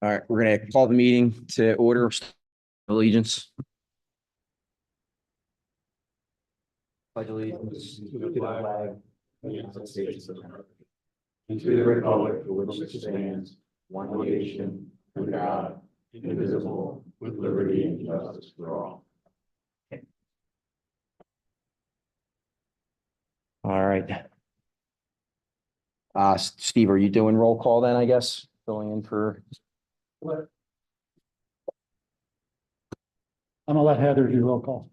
All right, we're gonna call the meeting to order. Allegiance. Pledge allegiance to the flag of the United States of America and to the republic for which it stands, one nation, under God, indivisible, with liberty and justice for all. All right. Steve, are you doing roll call then, I guess, filling in for? What? I'm gonna let Heather do roll call.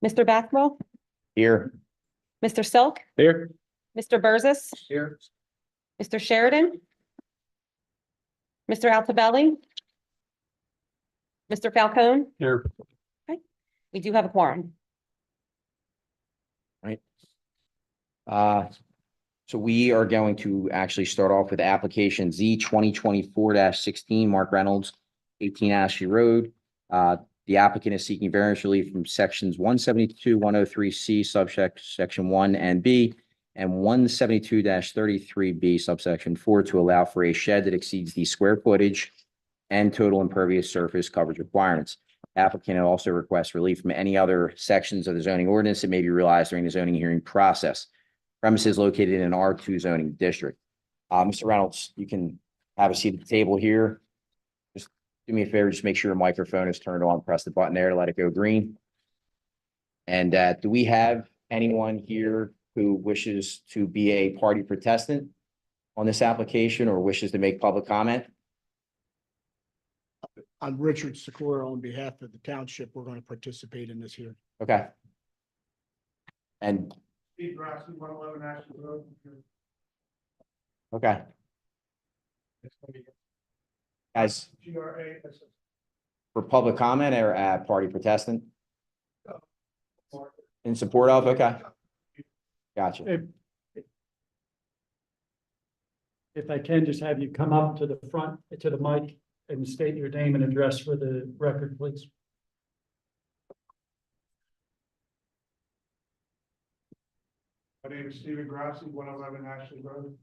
Mr. Backwell, Here. Mr. Silk, Here. Mr. Burzis, Here. Mr. Sheridan, Mr. Altobelli, Mr. Falcone. Here. Okay, we do have a quorum. Right. So we are going to actually start off with application Z 2024-16, Mark Reynolds, 18 Ashley Road. The applicant is seeking variance relief from sections 172, 103C, subsection 1 and B, and 172-33B, subsection 4, to allow for a shed that exceeds the square footage and total impervious surface coverage requirements. Applicant also requests relief from any other sections of the zoning ordinance that may be realized during the zoning hearing process. Premises located in an R2 zoning district. Mr. Reynolds, you can have a seat at the table here. Just do me a favor, just make sure your microphone is turned on, press the button there to let it go green. And do we have anyone here who wishes to be a party protestant on this application or wishes to make public comment? I'm Richard Sikora on behalf of the township. We're going to participate in this hearing. Okay. And Steve Grassi, 111 Ashland Road. okay, guys, GRASS. for public comment or party protestant in support of, okay. Gotcha. If I can just have you come up to the front, to the mic and state your name and address for the record, please. My name is Stephen Grassi, 111 Ashland Road.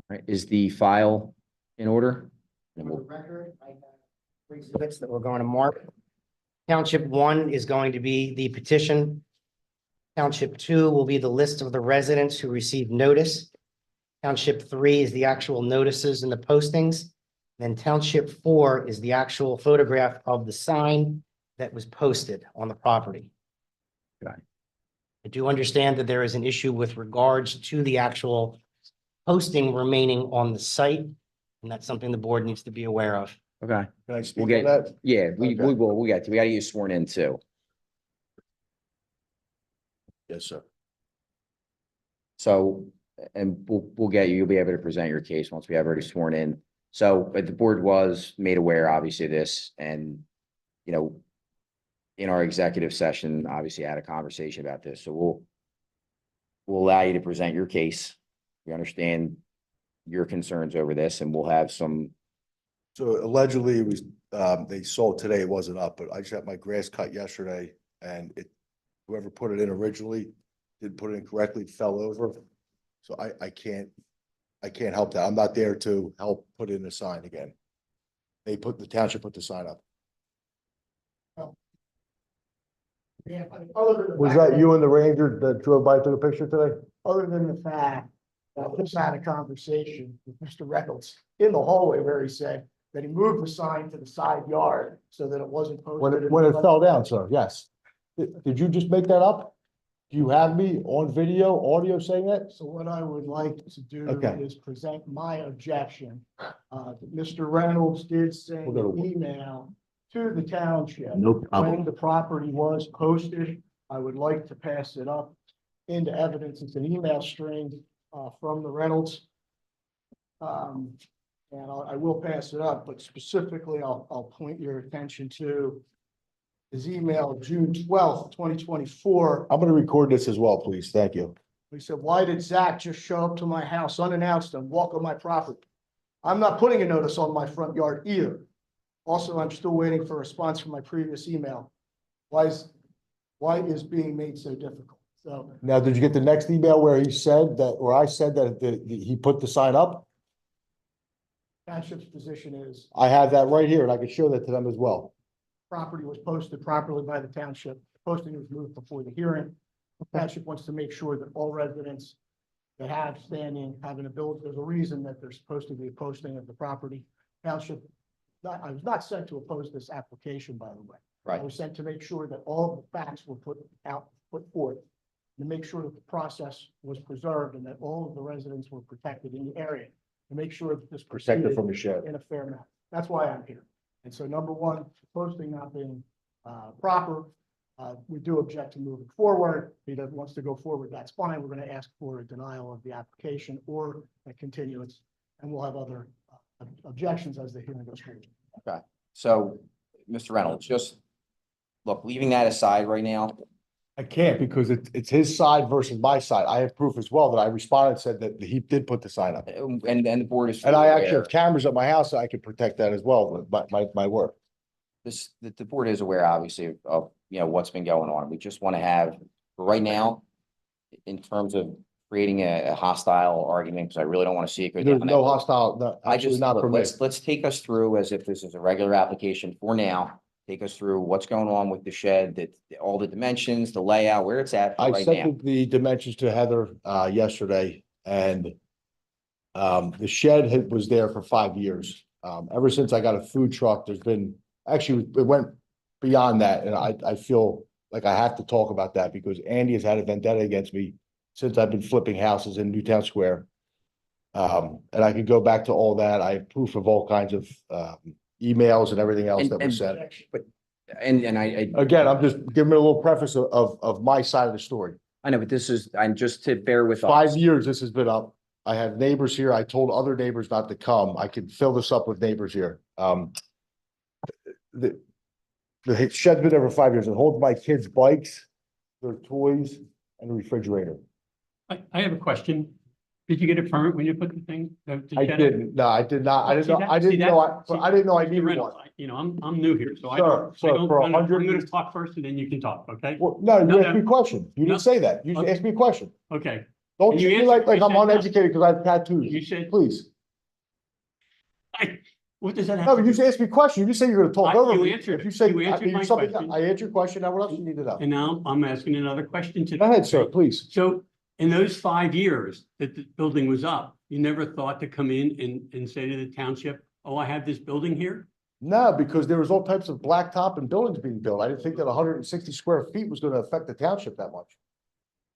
All right, is the file in order? For the record, I have 3 exhibits that we're going to mark. Township 1 is going to be the petition. Township 2 will be the list of the residents who received notice. Township 3 is the actual notices and the postings. Then Township 4 is the actual photograph of the sign that was posted on the property. Got it. I do understand that there is an issue with regards to the actual posting remaining on the site, and that's something the board needs to be aware of. Okay, Can I we'll speak get, on that? yeah, we Okay. will, we got to, we gotta get you sworn in too. Yes, sir. So, and we'll get you, you'll be able to present your case once we have already sworn in. So, but the board was made aware, obviously, of this, and, you know, in our executive session, obviously had a conversation about this, so we'll allow you to present your case. We understand your concerns over this, and we'll have some, So allegedly it was, they sold today, it wasn't up, but I just had my grass cut yesterday and whoever put it in originally didn't put it in correctly, it fell over. So I can't help that. I'm not there to help put in a sign again. The township put the sign up. Was that you and the ranger that drove by, took a picture today? Other than the fact that I just had a conversation with Mr. Reynolds in the hallway where he said that he moved the sign to the side yard so that it wasn't posted. When it fell down, sir, yes. Did you just make that up? Do you have me on video, audio saying that? So what I would like to do Okay. is present my objection. Mr. Reynolds did send We'll go an to- email to the township. No When the property was posted, I would like to pass it up into evidence. It's an email string from the Reynolds. And I will pass it up, but specifically, I'll point your attention to his email, June 12th, 2024. I'm gonna record this as well, please. Thank you. He said, why did Zach just show up to my house unannounced and walk on my property? I'm not putting a notice on my front yard either. Also, I'm still waiting for a response from my previous email. Why is being made so difficult? So Now, did you get the next email where he said that, or I said that he put the sign up? township's position is I have that right here and I can show that to them as well. property was posted properly by the township. Posting was moved before the hearing. The township wants to make sure that all residents that have standing have an ability, there's a reason that there's supposed to be a posting of the property. Township, I was not sent to oppose this application, by the way. I Right. was sent to make sure that all the facts were put forth, to make sure that the process was preserved and that all of the residents were protected in the area, to make sure that this Protected proceeded from the shed. in a fair manner. That's why I'm here. And so number one, posting not being proper, we do object to moving forward. If he doesn't wants to go forward, that's fine. We're going to ask for a denial of the application or a continuance, and we'll have other objections as the hearing goes forward. So, Mr. Reynolds, just look, leaving that aside right now, I can't because it's his side versus my side. I have proof as well that I responded, said that he did put the sign up. and the board is. And I fully actually aware. have cameras at my house, so I could protect that as well, with my work. The board is aware, obviously, of, what's been going on. We just want to have, right now, in terms of creating a hostile argument, because I really don't want to see it go There's down. no that road. hostile, no, I absolutely just, not look, for me. let's take us through as if this is a regular application for now. Take us through what's going on with the shed, that, all the dimensions, the layout, where it's at I right now. sent the dimensions to Heather yesterday and the shed was there for 5 years. Ever since I got a food truck, there's been, actually, it went beyond that, and I feel like I have to talk about that because Andy has had a vendetta against me since I've been flipping houses in Newtown Square. And I could go back to all that. I have proof of all kinds of emails and everything else that was said. And I Again, I'm just giving it a little preface of my side of the story. know, but this is, and just to bear with us. 5 years this has been up. I have neighbors here. I told other neighbors not to come. I can fill this up with neighbors here. The shed's been there for 5 years. It holds my kids' bikes, their toys, and a refrigerator. I have a question. Did you get a permit when you put the thing? I didn't, no, I did not. I didn't know, I didn't know, I didn't know I needed one. I'm new here, so I Sir, don't, sir, for I'm 100 gonna talk first and then you can talk, okay? Well, no, No, you asked no. me a question. You No. didn't say that. You Okay. asked me a question. Okay, Don't And treat you me like answered- you I'm said no. uneducated because I have tattoos. you said, Please. what does that have? No, to but you do- just asked me a question. You just said you're gonna talk I- over you me. answered If you it. say, You answered my something, question. I answered your question. Now what else you need to know? And now I'm asking another question to. Go ahead, sir, please. So in those 5 years that the building was up, you never thought to come in and say to the township, oh, I have this building here? No, because there was all types of blacktop and buildings being built. I didn't think that 160 square feet was gonna affect the township that much.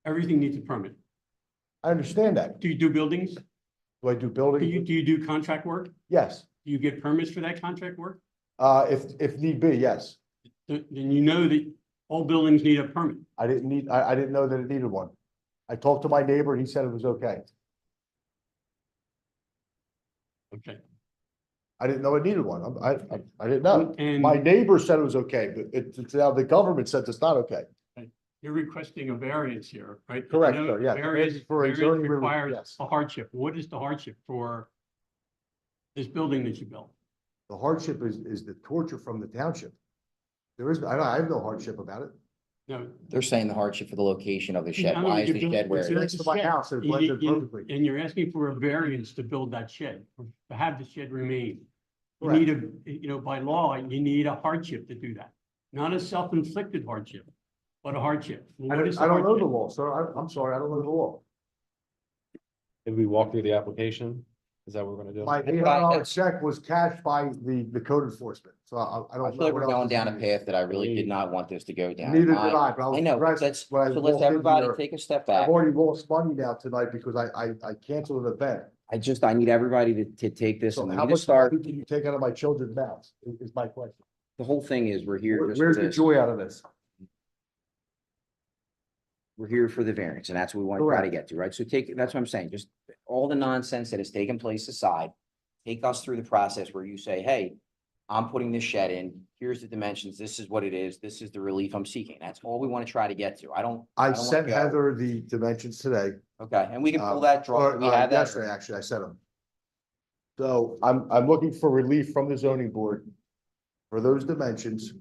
Everything needs a permit. I understand that. Do you do buildings? Do I do Do building? you do contract work? Yes. Do you get permits for that contract work? If need be, yes. Then you know that all buildings need a permit. I didn't know that it needed one. I talked to my neighbor, he said it was okay. Okay. I didn't know it needed one. I didn't know. And My neighbor said it was okay, but it's now the government says it's not okay. you're requesting a variance here, right? Correct, You know, sir, yes. Variance, For a variance zoning relief, requires yes. a hardship. What is the hardship for this building that you built? The hardship is the torture from the township. There is, I have no hardship about it. No. They're saying the hardship for the location of the shed. I know, Why is you're the doing- shed where it's it in- is? Next to my house, it You- blends in you- perfectly. And you're asking for a variance to build that shed, to have the shed remain. You Correct. need by law, you need a hardship to do that. Not a self-inflicted hardship, but a hardship. Well, what is the I don't know the hardship? law, sir. I'm sorry, I don't know the law. Did we walk through the application? Is that what we're gonna do? My That's $800 check was cashed by the code enforcement, so I I don't. feel like know we're what else going is down a needed. path that I really did not want this to go down. Neither did I, but I I was know, impressed let's, when I so let's walked in everybody here. take a step I've back. already lost money now tonight because I canceled an event. I need everybody to take this So and we how need to much start. money can you take out of my children's mouths is my question. The whole thing is we're here just Where's the to, joy out of this? we're here for the variance and that's what we want to try to Correct. get to, right? So that's what I'm saying, just all the nonsense that has taken place aside. Take us through the process where you say, hey, I'm putting this shed in, here's the dimensions, this is what it is, this is the relief I'm seeking. That's all we want to try to get to. I don't I don't wanna sent go- Heather the dimensions today. Okay, and we can pull that drawing, we have that. Yesterday, actually, I sent them. So I'm looking for relief from the zoning board for those dimensions.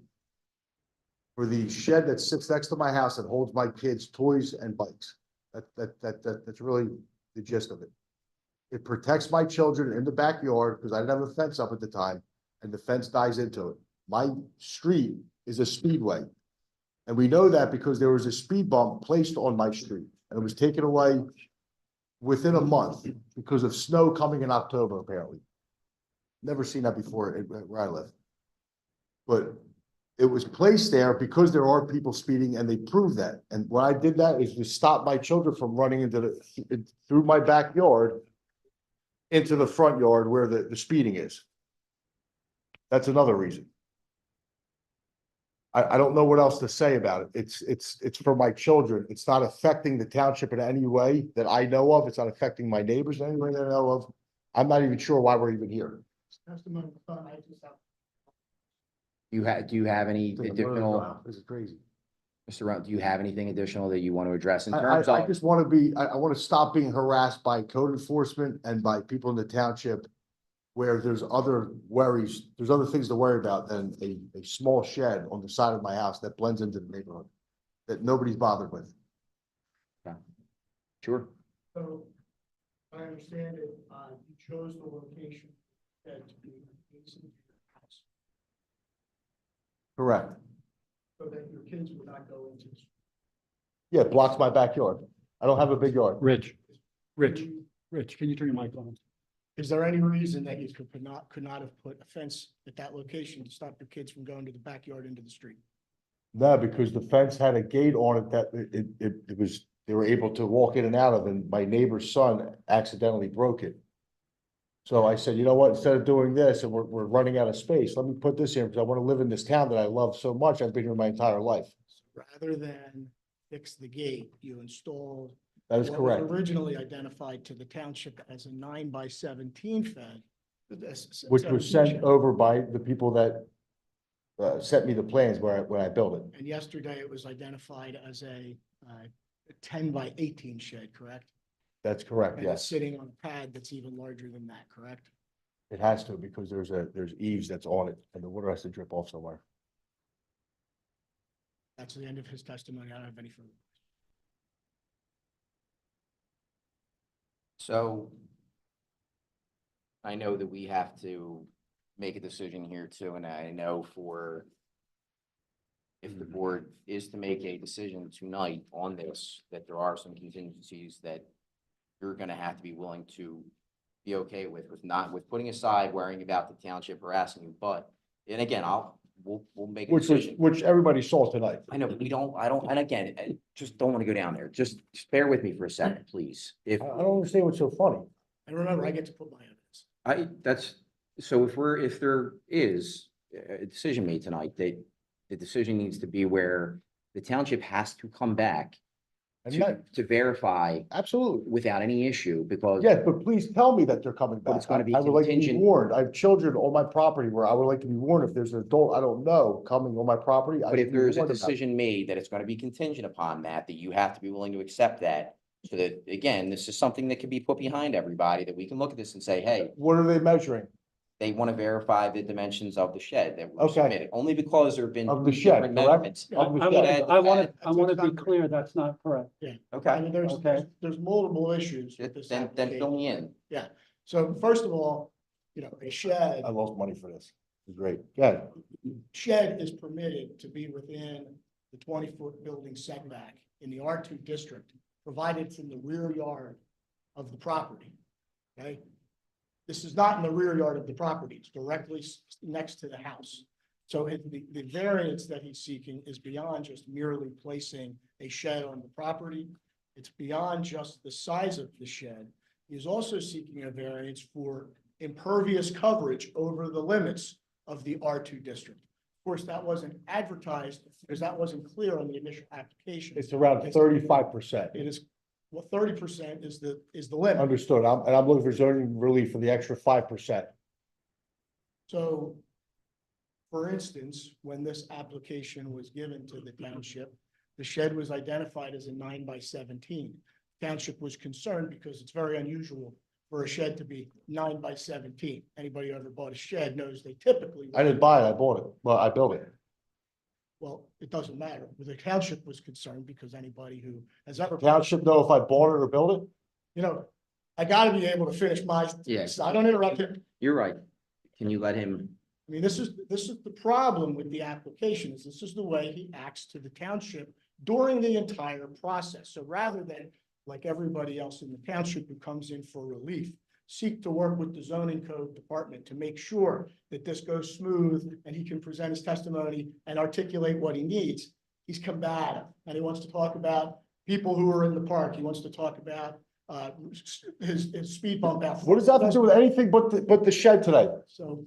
For the shed that sits next to my house that holds my kids' toys and bikes. That's really the gist of it. It protects my children in the backyard because I didn't have a fence up at the time and the fence dies into it. My street is a speedway. And we know that because there was a speed bump placed on my street and it was taken away within a month because of snow coming in October, apparently. Never seen that before where I live. But it was placed there because there are people speeding and they prove that. And when I did that is to stop my children from running through my backyard into the front yard where the speeding is. That's another reason. I don't know what else to say about it. It's for my children. It's not affecting the township in any way that I know of. It's not affecting my neighbors in any way that I know of. I'm not even sure why we're even here. Testimony, I just have. Do you have any additional, This is crazy. Mr. Rowe, do you have anything additional that you want to address in I terms of? just want to be, I want to stop being harassed by code enforcement and by people in the township where there's other worries, there's other things to worry about than a small shed on the side of my house that blends into the neighborhood that nobody's bothered with. Sure. So, I understand it, you chose the location that to be adjacent to your house, Correct. so that your kids would not go into. Yeah, it blocks my backyard. I don't have a big yard. Rich, can you turn your mic on? Is there any reason that you could not have put a fence at that location to stop your kids from going to the backyard into the street? No, because the fence had a gate on it that it was, they were able to walk in and out of, and my neighbor's son accidentally broke it. So I said, you know what, instead of doing this and we're running out of space, let me put this here because I want to live in this town that I love so much. I've been here my entire life. Rather than fix the gate, you installed. That is what was correct, originally identified to the township as a 9x17 fence. which was sent over by the people that sent me the plans when I built it. And yesterday it was identified as a 10x18 shed, correct? That's correct, And it's yes. sitting on a pad that's even larger than that, correct? It has to because there's eaves that's on it and the water has to drip off somewhere. That's the end of his testimony. I don't have any further. So I know that we have to make a decision here too, and I know if the board is to make a decision tonight on this, that there are some contingencies that you're gonna have to be willing to be okay with putting aside worrying about the township harassing you, but, and again, we'll make a decision. Which everybody saw tonight. I know, but I don't, and again, I just don't want to go down there. Just bear with me for a second, please. If I don't understand what's so funny. And remember, I get to put my evidence. so if there is a decision made tonight, that the decision needs to be where the township has to come back And that, to verify absolutely. without any issue, because Yes, but please tell me that they're coming But back. it's gonna be I would like to be contingent. warned. I have children on my property where I would like to be warned if there's an adult I don't know coming on my property. I but if should be there's a warned about it. decision made that it's going to be contingent upon that you have to be willing to accept that. So that, again, this is something that can be put behind everybody, that we can look at this and say, hey, What are they measuring? they want to verify the dimensions of the shed that were Okay. submitted, only because there have been. Of the two shed, different correct? measurements. Of the I shed. want That's to be not- clear, that's not correct. I Okay, mean, there's Okay. multiple issues with this then fill application. me in. So first of all, a shed. I lost money for this. It's great. Yeah, Shed is permitted to be within the 20-foot building setback in the R2 district, provided it's in the rear yard of the property. Okay? This is not in the rear yard of the property. It's directly next to the house. So the variance that he's seeking is beyond just merely placing a shed on the property. It's beyond just the size of the shed. He's also seeking a variance for impervious coverage over the limits of the R2 district. Of course, that wasn't advertised because that wasn't clear on the initial application. it's around 35%. It is, well, 30% is the limit. Understood. I'm looking for zoning relief for the extra 5%. So For instance, when this application was given to the township, the shed was identified as a 9 by 17. Township was concerned because it's very unusual for a shed to be 9 by 17. Anybody who ever bought a shed knows they typically. I didn't buy it, I bought it, well, I built it. Well, it doesn't matter. The township was concerned because anybody who has ever. Township know if I bought it or built it? You know, I gotta be able to finish my. Yes. I don't interrupt him. You're right. Can you let him? I mean, this is the problem with the application, is this is the way he acts to the township during the entire process. So rather than, like everybody else in the township who comes in for relief, seek to work with the zoning code department to make sure that this goes smooth and he can present his testimony and articulate what he needs. He's combative, and he wants to talk about people who are in the park. He wants to talk about his speed bump out. What does that have to do with anything but the shed today? So.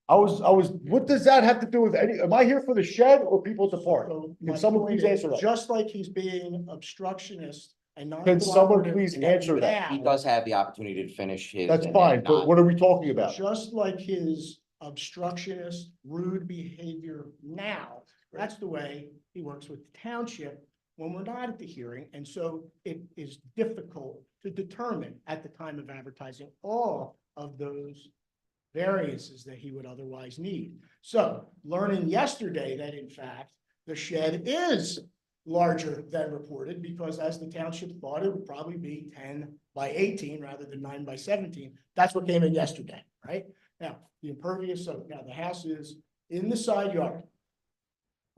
What does that have to do with am I here for the shed or people at the park? So Can my someone point please is, answer that? just like he's being obstructionist and not. Can someone please answer that? He does have the opportunity to finish his. That's and fine, then but not. what are we talking about? Just like his obstructionist, rude behavior now, that's the way he works with the township when we're not at the hearing. And so it is difficult to determine at the time of advertising all of those variances that he would otherwise need. So learning yesterday that in fact, the shed is larger than reported, because as the township thought, it would probably be 10 by 18 rather than 9 by 17. That's what came in yesterday, right? Now, the impervious, so now the house is in the side yard,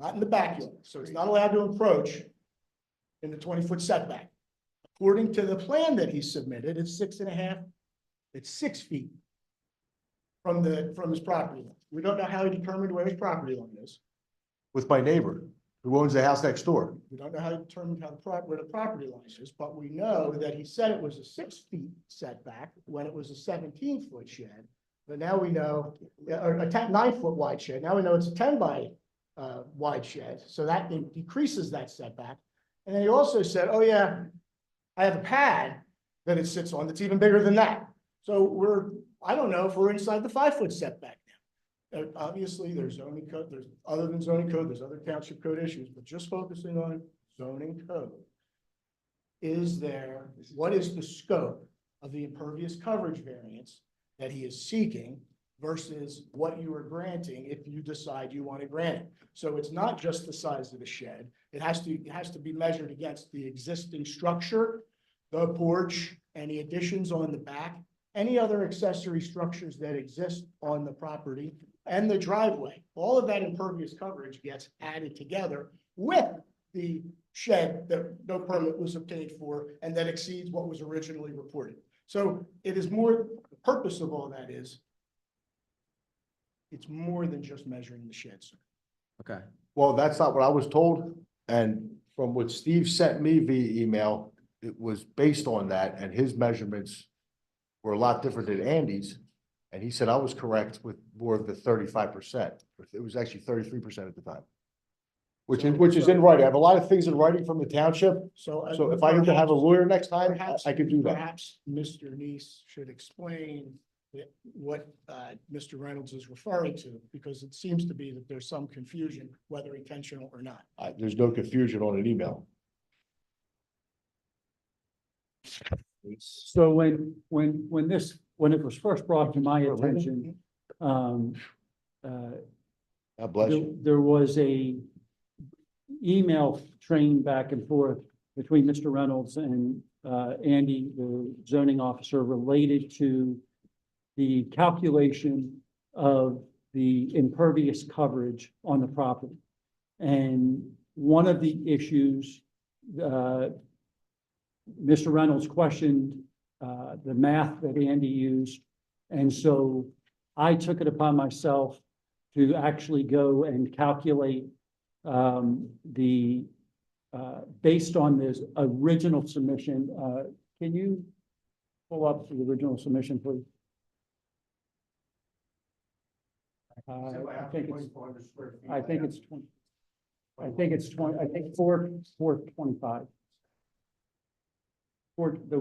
not in the backyard, so it's not allowed to encroach in the 20-foot setback. According to the plan that he submitted, it's 6.5, it's 6 feet from his property line. We don't know how he determined where his property line is. With my neighbor who owns the house next door. We don't know how he determined where the property line is, but we know that he said it was a 6 feet setback when it was a 17-foot shed. But now we know, or a 9-foot wide shed. Now we know it's a 10 by wide shed. So that decreases that setback. And then he also said, oh yeah, I have a pad that it sits on that's even bigger than that. So I don't know if we're inside the 5-foot setback now. Obviously, there's zoning code, there's other than zoning code, there's other township code issues, but just focusing on zoning code. What is the scope of the impervious coverage variance that he is seeking versus what you are granting if you decide you want to grant it? So it's not just the size of the shed. It has to be measured against the existing structure, the porch, any additions on the back, any other accessory structures that exist on the property, and the driveway. All of that impervious coverage gets added together with the shed that no permit was obtained for and that exceeds what was originally reported. So it is more, the purpose of all that is, it's more than just measuring the shed, sir. Okay. Well, that's not what I was told. And from what Steve sent me via email, it was based on that, and his measurements were a lot different than Andy's. And he said I was correct with more of the 35%. It was actually 33% at the time. Which is in writing. I have a lot of things in writing from the township. So if I need to have a lawyer next time, perhaps I could do that. Perhaps Mr. Neese should explain what Mr. Reynolds is referring to, because it seems to be that there's some confusion, whether intentional or not. There's no confusion on an email. So when it was first brought to my attention, God bless you. there was a email train back and forth between Mr. Reynolds and Andy, the zoning officer, related to the calculation of the impervious coverage on the property. And one of the issues, Mr. Reynolds questioned the math that Andy used. And so I took it upon myself to actually go and calculate based on this original submission. Can you pull up the original submission, please? I think it's 20. I think 425. For the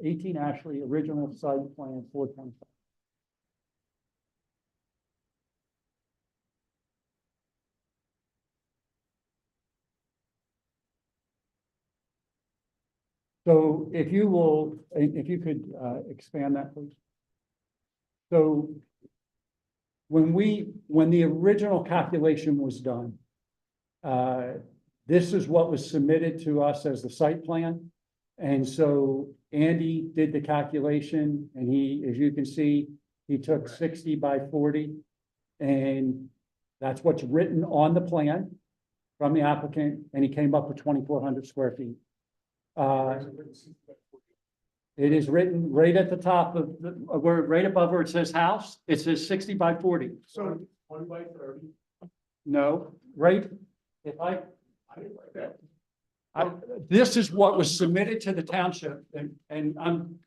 18 Ashley original site plan 425. So if you will, if you could expand that, please. So when the original calculation was done, this is what was submitted to us as the site plan. And so Andy did the calculation and he, as you can see, he took 60 by 40. And that's what's written on the plan from the applicant, and he came up with 2,400 square feet. It is written right at the top of the, where, right above where it says house, it says 60 by 40. So 20 by 30. No, right, if this is what was submitted to the township, and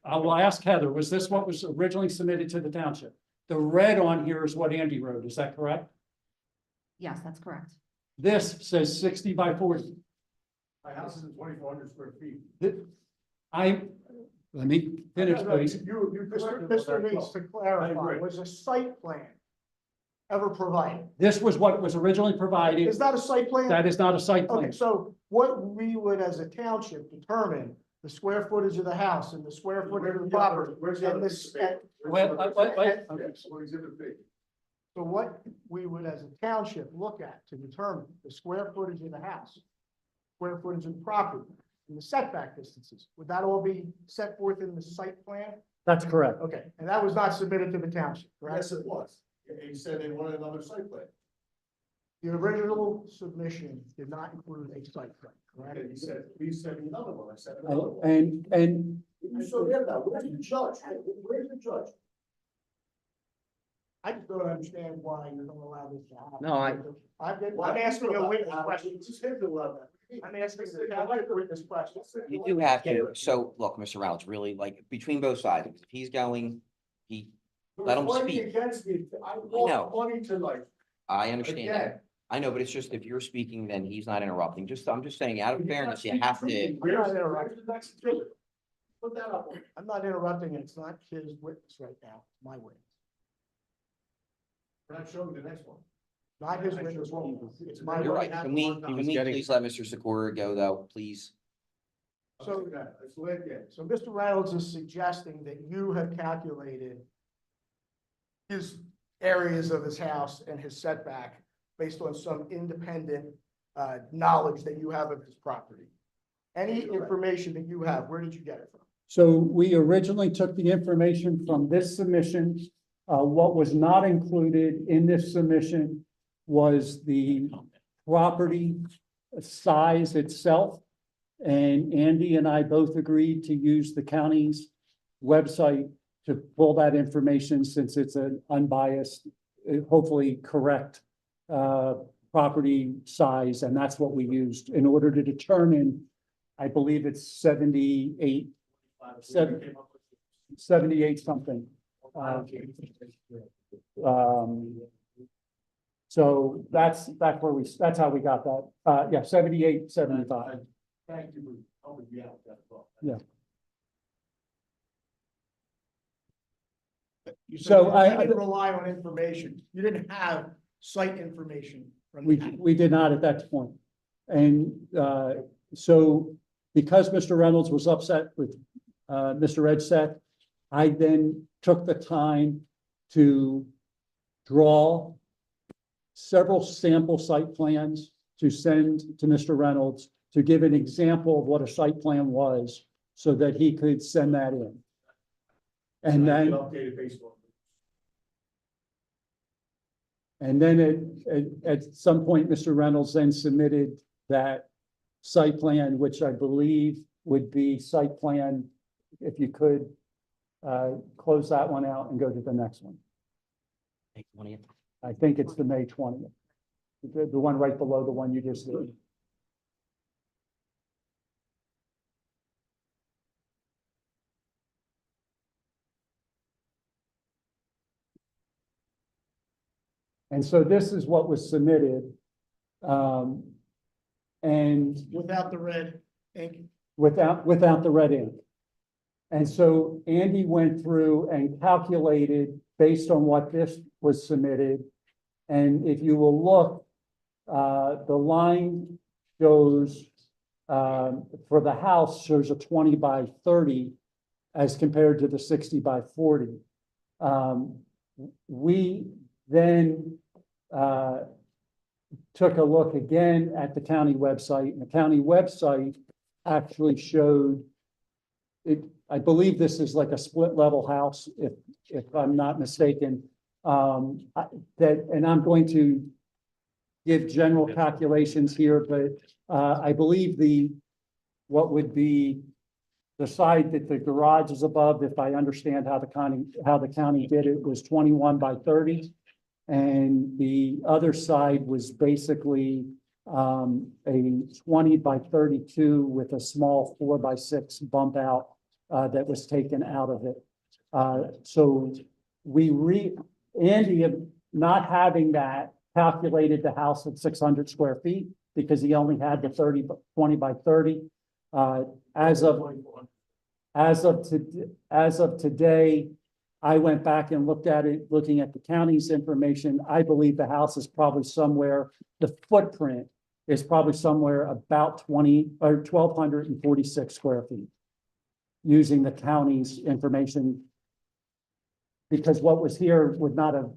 I will ask Heather, was this what was originally submitted to the township? The red on here is what Andy wrote, is that correct? Yes, that's correct. This says 60 by 40. My house is 2,400 square feet. Let me finish, please. Mr. needs to clarify, was a site plan ever provided? This was what was originally provided. Is that a site plan? That is not a site Okay, plan. so what we would as a township determine the square footage of the house and the square footage of the property. And this, Wait. so what we would as a township look at to determine the square footage of the house, square footage of the property, and the setback distances, would that all be set forth in the site plan? That's correct. Okay, and that was not submitted to the township, correct? Yes, it was. He said they wanted another site plan. The original submission did not include a site plan, correct? He said, please send me another one. I said another one. And You so there now, where's the judge? Where's the judge? I just don't understand why you don't allow this to happen. No, I'm asking a witness question. Just him to allow that. I'm asking a witness question. You do have to, so look, Mr. Reynolds, really, like, between both sides, if he's going, let him speak. Against me. I know. want money tonight. I understand Again. that. I know, but it's just if you're speaking, then he's not interrupting. I'm just saying, out of fairness, you have to. Where's the next exhibit? Put that up. I'm not interrupting, and it's not his witness right now, it's my witness. We're not showing the next one. Not his witness, it's my You're witness. right. Can we please let Mr. Sikora go, though, please? So- Let's let it get. So Mr. Reynolds is suggesting that you have calculated his areas of his house and his setback based on some independent knowledge that you have of his property. Any information that you have, where did you get it from? so we originally took the information from this submission. What was not included in this submission was the property size itself. And Andy and I both agreed to use the county's website to pull that information since it's an unbiased, hopefully correct property size, and that's what we used in order to determine, I believe it's 78 something. So that's how we got that. Yeah, 78, 75. Thank you for helping me out with that thought. Yeah. You said So you didn't rely on information. You didn't have site information from the county. We did not at that point. And so because Mr. Reynolds was upset with Mr. Edset, I then took the time to draw several sample site plans to send to Mr. Reynolds to give an example of what a site plan was so that he could send that in. And then, Updated baseball. and then at some point, Mr. Reynolds then submitted that site plan, which I believe would be site plan, if you could close that one out and go to the next one. I think it's the May 20th. The one right below the one you just did. And so this is what was submitted. And Without the red ink. without the red ink. And so Andy went through and calculated based on what this was submitted. And if you will look, the line goes for the house shows a 20 by 30 as compared to the 60 by 40. We then took a look again at the county website, and the county website actually showed it. I believe this is like a split level house, if I'm not mistaken. And I'm going to give general calculations here, but I believe what would be the side that the garage is above, if I understand how the county did it, was 21 by 30. And the other side was basically a 20 by 32 with a small 4 by 6 bump out that was taken out of it. So Andy, not having that, calculated the house at 600 square feet because he only had the 20 by 30. As of today, I went back and looked at it, looking at the county's information. I believe the house is probably somewhere, the footprint is probably somewhere about 1,246 square feet using the county's information. Because what was here would not have,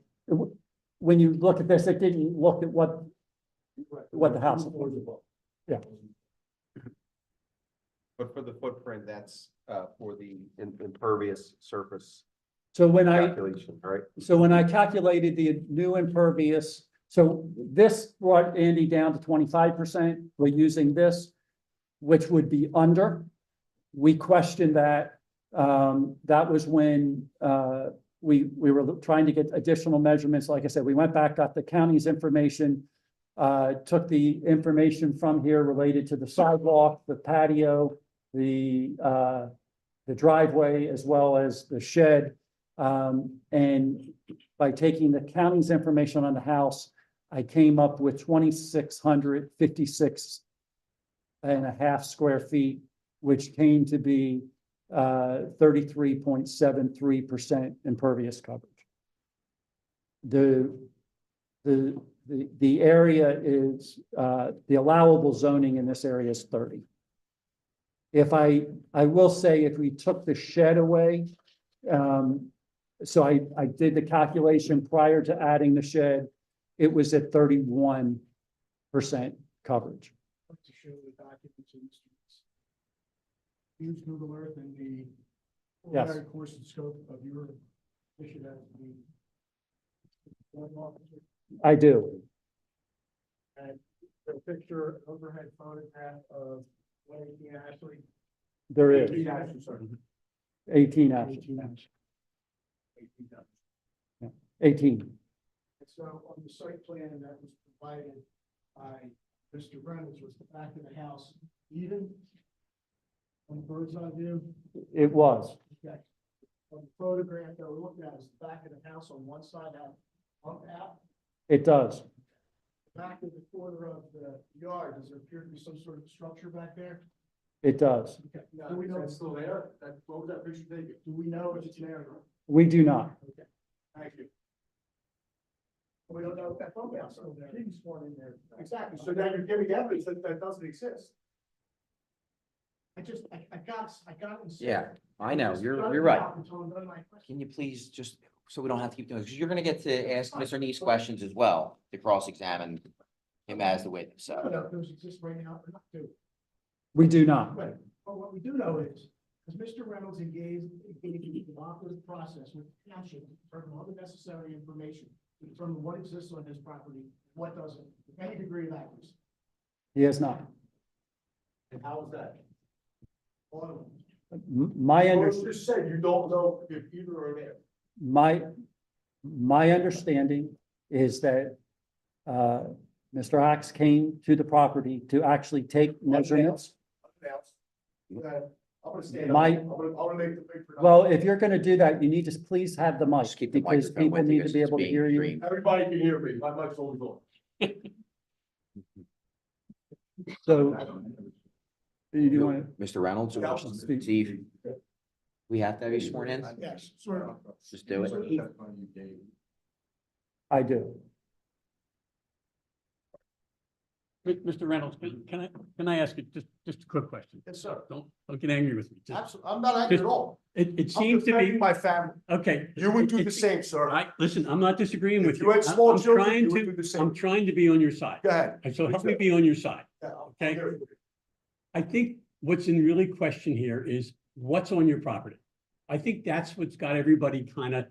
when you look at this, it didn't look at what the house was. Yeah. But for the footprint, that's for the impervious surface So when calculation, right? So when I calculated the new impervious, so this brought Andy down to 25%. We're using this, which would be under. We questioned that. That was when we were trying to get additional measurements. Like I said, we went back, got the county's information, took the information from here related to the sidewalk, the patio, the driveway, as well as the shed. And by taking the county's information on the house, I came up with 2,656.5 square feet, which came to be 33.73% impervious coverage. The area is the allowable zoning in this area is 30. If I will say, if we took the shed away, so I did the calculation prior to adding the shed, it was at 31% coverage. To show the documents in the streets. Use Google Earth and the ordinary course and scope of your mission as the warrant officer. I do. And the picture, overhead photograph of 118 Ashley. There is 18 Ashley, sorry. 18 actually. 18 Ashley. 18. And so on the site plan that was provided by Mr. Reynolds, was the back of the house even on the bird's eye view? It was. Okay. On the photograph that we're looking at, is the back of the house on one side have bump out? It does. Back of the corner of the yard, does there appear to be some sort of structure back there? It does. Okay. Do we know it's still there? What was that picture taken? Do we know if it's there? We do not. Okay, thank you. We don't know if that bump out's still there. King's one in there. Exactly, so now you're giving evidence that that doesn't exist. I got it. Yeah, I know, you're right. Can you please just, so we don't have to keep doing this, because you're gonna get to ask Mr. Neese questions as well, to cross-examine him as the witness, I don't so. know if those exist right now or not, too. We do not. But what we do know is, because Mr. Reynolds engaged in a cooperative process with the township to determine all the necessary information to determine what exists on his property, what doesn't, with any degree of accuracy. He has not. And how is that? All of them. My You under, just said you don't know if either are there. my understanding is that Mr. Axe came to the property to actually take measurements. I'm gonna stand up. My- I'm gonna make the big. Well, if you're gonna do that, you need to please have the mic Just keep the because microphone people with you, need to because be it's able to being hear you. streamed. Everybody can hear me. My mic's always on. So. Do you want Mr. Reynolds or Steve? We have to have you sworn in? Yes, swear. Just do it. I do. Mr. Reynolds, can I ask you just a quick question? Yes, sir. Don't get angry with me. Just- Absolutely. I'm not angry at all. It I'm seems to defending be, my family. okay. You would do It- the same, sir. listen, I'm not disagreeing If with you you. had small I'm children, trying you would to- do the same. I'm trying to be on your side. Go ahead. And so help Me me too. be on your side. Yeah, I'm Okay. here for you. I think what's in really question here is what's on your property. I think that's what's got everybody kind of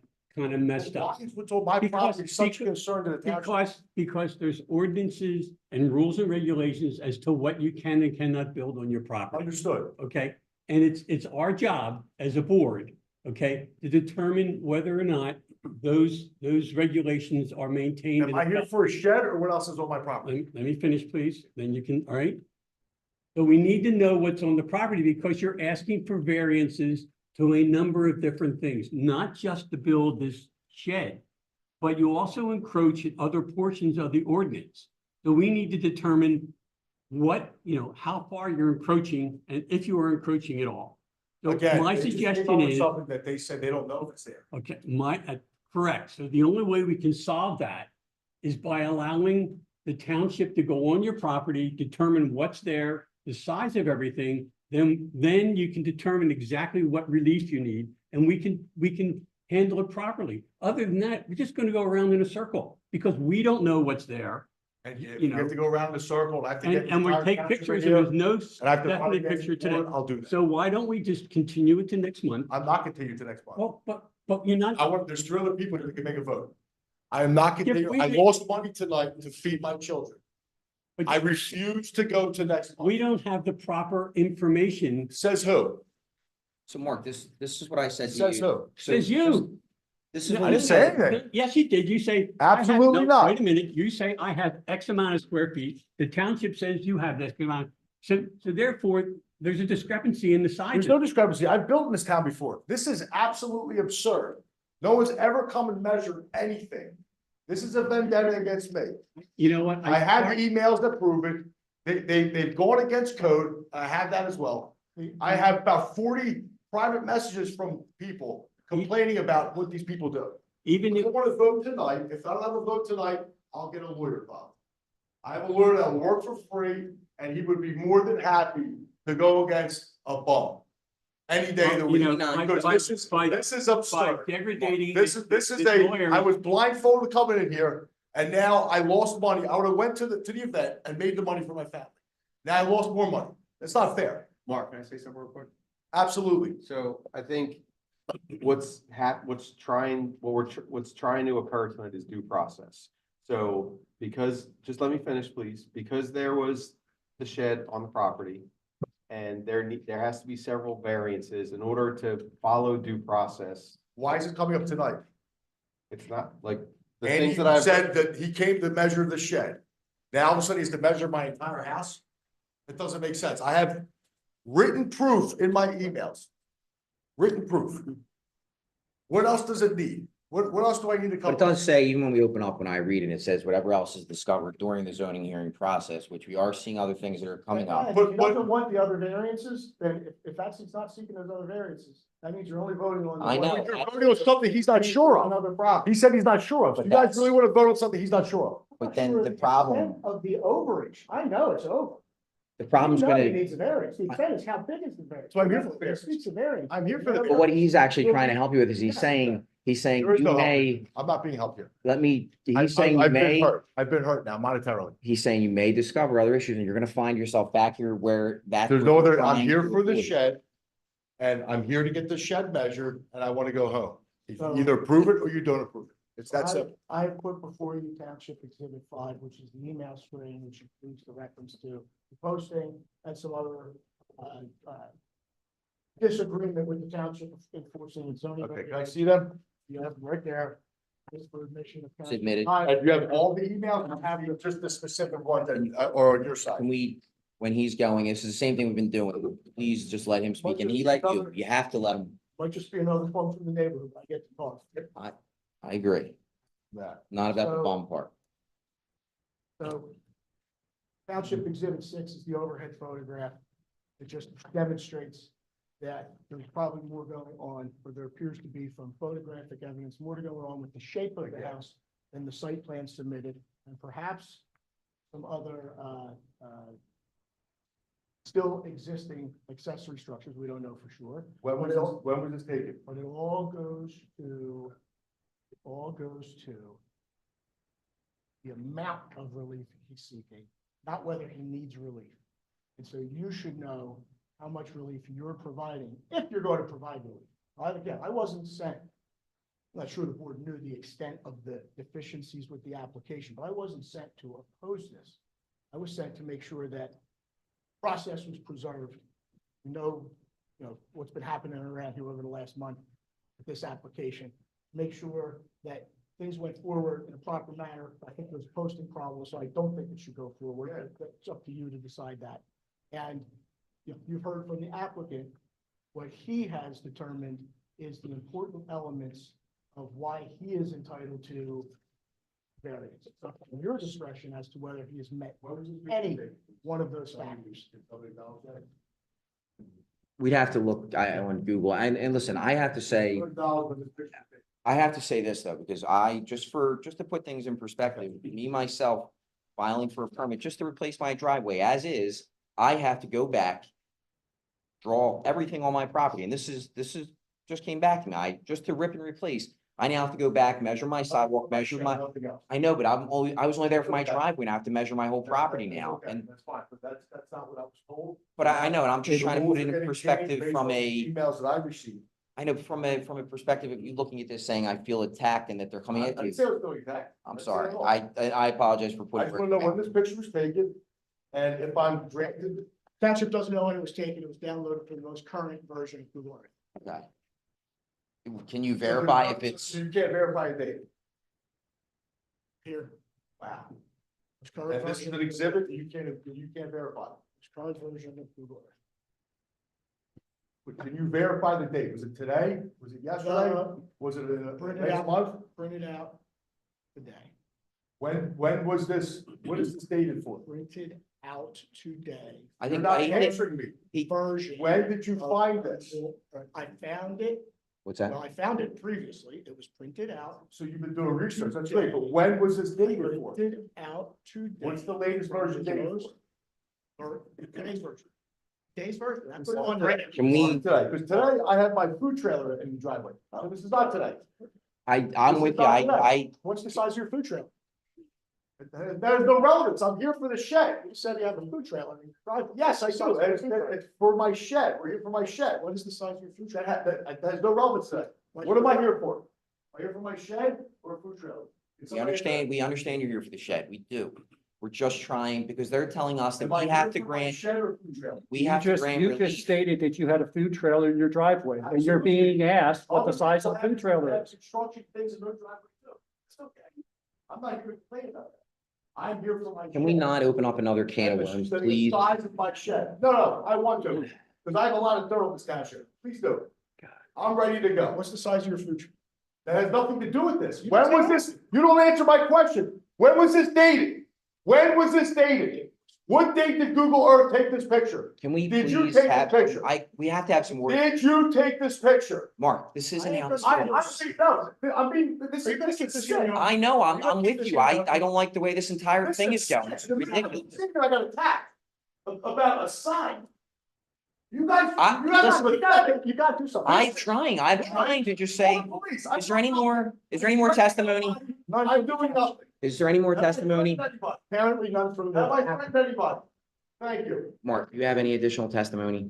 messed up. Why is what's on my Because- property such because- concern to the township? Because there's ordinances and rules and regulations as to what you can and cannot build on your property, Understood. okay? And it's our job as a board, okay, to determine whether or not those regulations are maintained. Am I here for a shed or what else is on my property? Let me finish, please, then you can, all right? So we need to know what's on the property because you're asking for variances to a number of different things, not just to build this shed, but you also encroach at other portions of the ordinance. So we need to determine what, how far you're encroaching and if you are encroaching at all. So Again, my they just came suggestion up with is, something that they said they don't know if it's there. okay, correct. So the only way we can solve that is by allowing the township to go on your property, determine what's there, the size of everything, then you can determine exactly what relief you need, and we can handle it properly. Other than that, we're just gonna go around in a circle, because we don't know what's there. And You you know. have to go around in a circle and I have to get. And the we entire take township pictures, in and here, there's no and I have to run definite against picture the today. board, I'll do that. So why don't we just continue it to next month? I'm not continuing to next month. Well, but you're not, There's 3 other people that can make a vote. I am not continuing. I we- lost money tonight to feed my children. but I refuse to go to next we month. don't have the proper information. Says who? So Mark, this is what I said to Says you. who? So Says you. This is No, what I it didn't say said. anything. Yes, you did. You say. I have- Absolutely no, not. Wait a minute. You say I have X amount of square feet. The township says you have this amount. So therefore, there's a discrepancy in the size. There's no discrepancy. I've built in this town before. This is absolutely absurd. No one's ever come and measured anything. This is a vendetta against me. You know what? I have the emails that prove it. They've gone against code. I have that as well. I have about 40 private messages from people complaining about what these people do. Even If if, I want to vote tonight, if I don't have a vote tonight, I'll get a lawyer involved. I have a lawyer that will work for free, and he would be more than happy to go against a bum any day of the You week. know, Because by- this is by absurd. degrading. This is lawyer- I was blindfolded coming in here, and now I lost money. I would have went to the event and made the money for my family. Now I lost more money. That's not fair. Mark, can I say something real quick? Absolutely. So I think what's trying to occur tonight is due process. So just let me finish, please, because there was the shed on the property. And there has to be several variances in order to follow due process. Why is it coming up tonight? It's not like the And things he that I've. said that he came to measure the shed. Now all of a sudden he has to measure my entire house? It doesn't make sense. I have written proof in my emails. Written proof. What else does it need? What else do I need to But come? it does say, even when we open up, when I read it, it says whatever else is discovered during the zoning hearing process, which we are seeing other things that are coming up. If he doesn't want the other variances, then if he's not seeking those other variances, that means you're only voting on. I know. You're voting on something he's not sure of. Another problem. He said he's not sure of. So But you guys that's- really want to vote on something he's not sure of? But then Sure, the extent problem, of the overage, I know it's over. the problem's You know he gonna, needs a variance. The extent is how big is the variance? So I'm here for the variance. It speaks of variance. I'm here for the but what he's actually trying to help you with is he's saying There is you no help. may, I'm not being helped here. he's saying you I've been may, hurt. I've been hurt now monetarily. he's saying you may discover other issues and you're gonna find yourself back here where that's. There's what no you're other, I'm trying here to for the avoid. shed. And I'm here to get the shed measured and I want to go home. You So- either approve it or you don't approve it. It's that simple. I have put before you Township Exhibit 5, which is the email string, which includes the reference to the posting and some other disagreement with the township enforcing its zoning. Okay, can I see them? You have them right there. This for admission of. township. Submitted. And you have all the emails, and have you just the specific one that, or on your side? Can we, when he's going, this is the same thing we've been doing. Please just let him speak and he let you. You have to let him. Might just be another phone from the neighborhood. I get to talk. I agree. Yeah. Not about the So- bum part. So Township Exhibit 6 is the overhead photograph. It just demonstrates that there's probably more going on, or there appears to be from photographic evidence, more to go on with the shape of the house than the site plan submitted. And perhaps some other, still existing accessory structures, we don't know for sure. When was this taken? But it all goes to the amount of relief he's seeking, not whether he needs relief. And so you should know how much relief you're providing, if you're going to provide relief. Again, I wasn't sent, I'm not sure the board knew the extent of the deficiencies with the application, but I wasn't sent to oppose this. I was sent to make sure that process was preserved. You know what's been happening around here over the last month with this application. Make sure that things went forward in a proper manner. I think there's posting problems, so I don't think it should go forward. It's up to you to decide that. And you've heard from the applicant, what he has determined is the important elements of why he is entitled to variance. It's up to your discretion as to whether he has met any one of those factors. We'd have to look on Google and listen, I have to say this though, because just to put things in perspective, me, myself, filing for a permit just to replace my driveway as is, I have to go back, draw everything on my property. And this is just came back to me. Just to rip and replace. I now have to go back, measure my sidewalk, measure my, I know, but I was only there for my driveway and I have to measure my whole property now. And, That's fine, but that's not what I was told. but I know, and I'm just trying to put it in perspective Based from on a, emails that I received. I know from a perspective of you looking at this saying, I feel attacked and that they're coming at I you. didn't say it was no exact. I'm I didn't say sorry. it at all. I apologize for I putting. just want to know when this picture was taken, and if I'm granted. Township doesn't know when it was taken. It was downloaded from the most current version of Google Earth. Okay. Can you verify if it's, You can't verify a date. Here, Wow. most current And this is version. an exhibit, you can't verify. Most current version of Google Earth. But can you verify the date? Was it today? Was it yesterday? Was it Printed next out, month? printed out today, When was this, what is this dated for? printed out today. I You're think, not I think, answering me. Version. When did you find this? I found it, what's that? well, I found it previously. It was printed out. So you've been doing research, that's great, but when was this dated for? Printed out today. What's the latest version dated for? Or today's version. Today's version. I put it on right now. Can we, Today, because today I have my food trailer in the driveway. So this is not today. I'm with you. What's the size of your food trailer? There's no relevance. I'm here for the shed. You said you have a food trailer in your driveway. Yes, I do. And it's for my shed. We're here for my shed. What is the size of your food That trailer? has no relevance to that. What am I here for? Am I here for my shed or a food trailer? we understand you're here for the shed. We do. We're just trying, because they're telling us that Am I we have here to for my grant, Shed or food trailer? we have to grant You just relief. stated that you had a food trailer in your driveway, and you're being asked what the size of the food trailer is. Construction things in their driveway too. It's okay. I'm not here to complain about that. I'm here for my. Can we shed. not open up another can of And worms, the please? Size of my shed. No, I want to, because I have a lot of dirt on this township. Please do it. I'm ready to go. What's the size of your food trailer? That has nothing to do with this. You When just was this? You don't answer my question. When was this dated? When was this dated? What date did Google Earth take this picture? Can we Did you please take the have, picture? we have to have some work. Did you take this picture? Mark, this isn't how this I goes. think, no, I mean, this Are you gonna is keep this shit. hearing on? I know, I'm You're gonna keep with this you. hearing on? I don't like the way this entire This thing is going. shit. It's ridiculous. I got attacked about a sign. You guys, I- you guys, listen, you gotta do something. I'm trying to just say, is there any more testimony? I'm doing nothing. Is there any more testimony? Apparently none from Have I the. threatened anybody? Thank you. Mark, you have any additional testimony?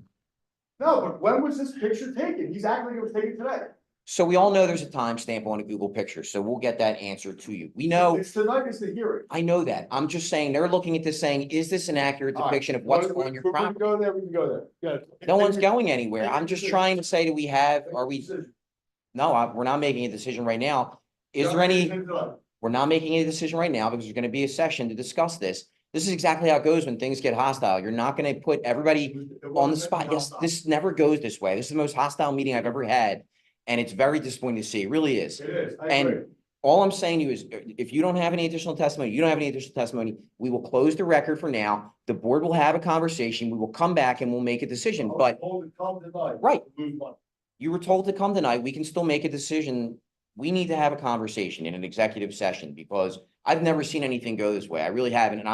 No, but when was this picture taken? He's acting like it was taken today. So we all know there's a timestamp on a Google picture, so we'll get that answer to you. We know, It's tonight is the hearing. I know that. I'm just saying, they're looking at this saying, is this an accurate All right. depiction of what's We- on your we can property? go there, we can go there. Yeah. No one's going anywhere. I'm just trying to say, do we have, are we, Decision. no, we're not making a decision right now. Is there any, we're not making any decision right now because there's gonna be a session to discuss this. This is exactly how it goes when things get hostile. You're not gonna put everybody on the spot. Yes, this never goes this way. This is the most hostile meeting I've ever had. And it's very disappointing to see. It really is. It is, I And agree. all I'm saying to you is, if you don't have any additional testimony, you don't have any additional testimony, we will close the record for now. The board will have a conversation. We will come back and we'll make a decision, but Right. Lose money. you were told to come tonight. We can still make a decision. We need to have a conversation in an executive session because I've never seen anything go this way. I really haven't. And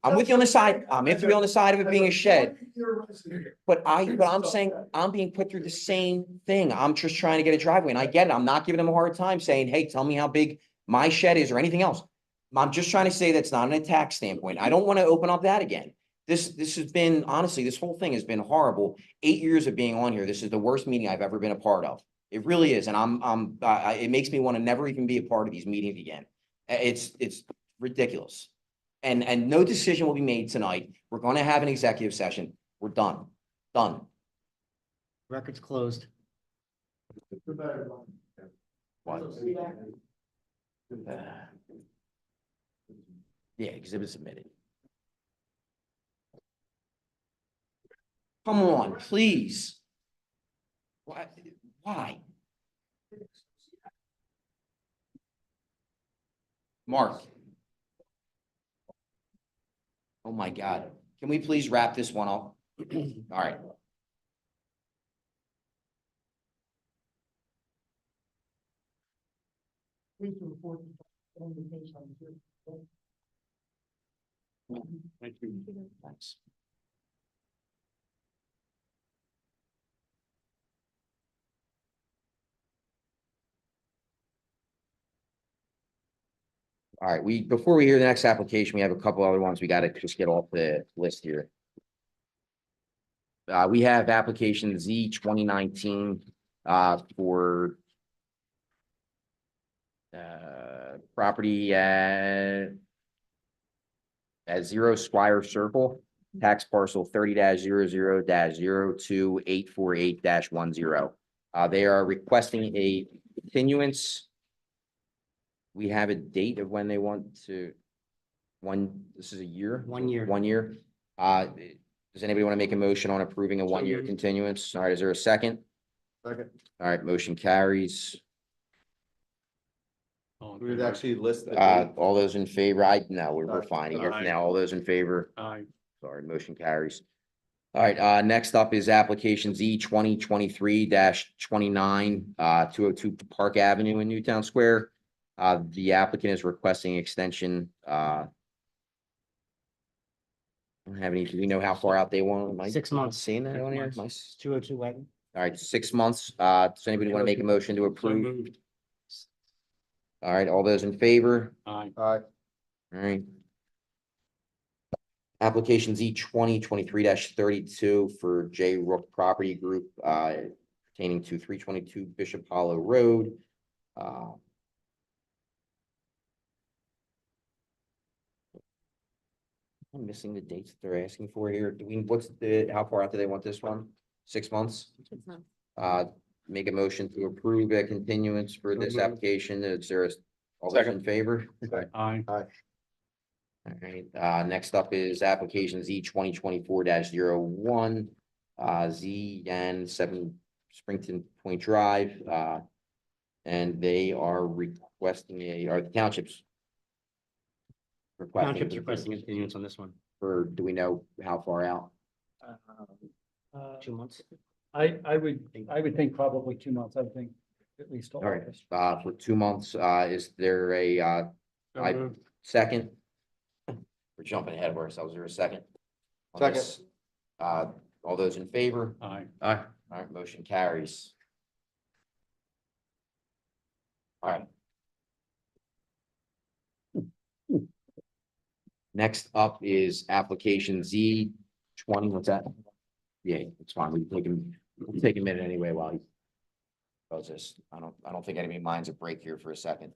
I'm with you on the side. I'm with you on the side of it being a shed. But I'm saying, I'm being put through the same thing. I'm just trying to get a driveway and I get it. I'm not giving them a hard time saying, hey, tell me how big my shed is or anything else. I'm just trying to say that's not an attack standpoint. I don't want to open up that again. This has been, honestly, this whole thing has been horrible. 8 years of being on here. This is the worst meeting I've ever been a part of. It really is. And it makes me want to never even be a part of these meetings again. It's ridiculous. And no decision will be made tonight. We're going to have an executive session. We're done. Done. Record's closed. What? Yeah, exhibit submitted. Come on, please. Why? Why? Mark. Oh my God. Can we please wrap this one up? All right. Please report. Thank you. Thanks. All right, before we hear the next application, we have a couple other ones we gotta just get off the list here. We have application Z 2019, for property at 0 Squire Circle, tax parcel 30-00-02848-10. They are requesting a continuance. We have a date of when they want to, this is a year? 1 year. 1 year. Does anybody want to make a motion on approving a 1 year moved. continuance? All right, is there a second? Second. All right, motion carries. We would actually list the Uh, date. all those in favor? No, we're finding it Aye. now. All those in favor? Aye. Sorry, motion carries. All right, next up is application Z 2023-29, 202 Park Avenue in Newtown Square. The applicant is requesting extension, don't have any, do we know how far out they want? Am I 6 months. Seeing that 6 on here? months. Am I 202 Wagon. All right, 6 months. Does anybody want to make a motion to So approve? moved. All right, all those in favor? Aye. Aye. All right. Application Z 2023-32 for J Rook Property Group, pertaining to 322 Bishop Hollow Road. I'm missing the dates that they're asking for here. How far out do they want this one? 6 months? Make a motion to approve a continuance for So this moved. application. Is there all those in favor? Aye. All right, next up is application Z 2024-01, Zhe Yan 7 Springton Pointe Drive, and they are requesting the townships. Township's requesting a continuance on this one. For, do we know how far out? 2 months. I would think probably 2 months. I would think at least. All right, for 2 months, is there a, second? We're jumping ahead of ourselves. Is there a second? On Second. this? All those in favor? Aye. All right, motion carries. All right. Next up is application Z 20, what's that? Yeah, it's fine. We'll take a minute anyway while he does this. I don't think anybody minds a break here for a second.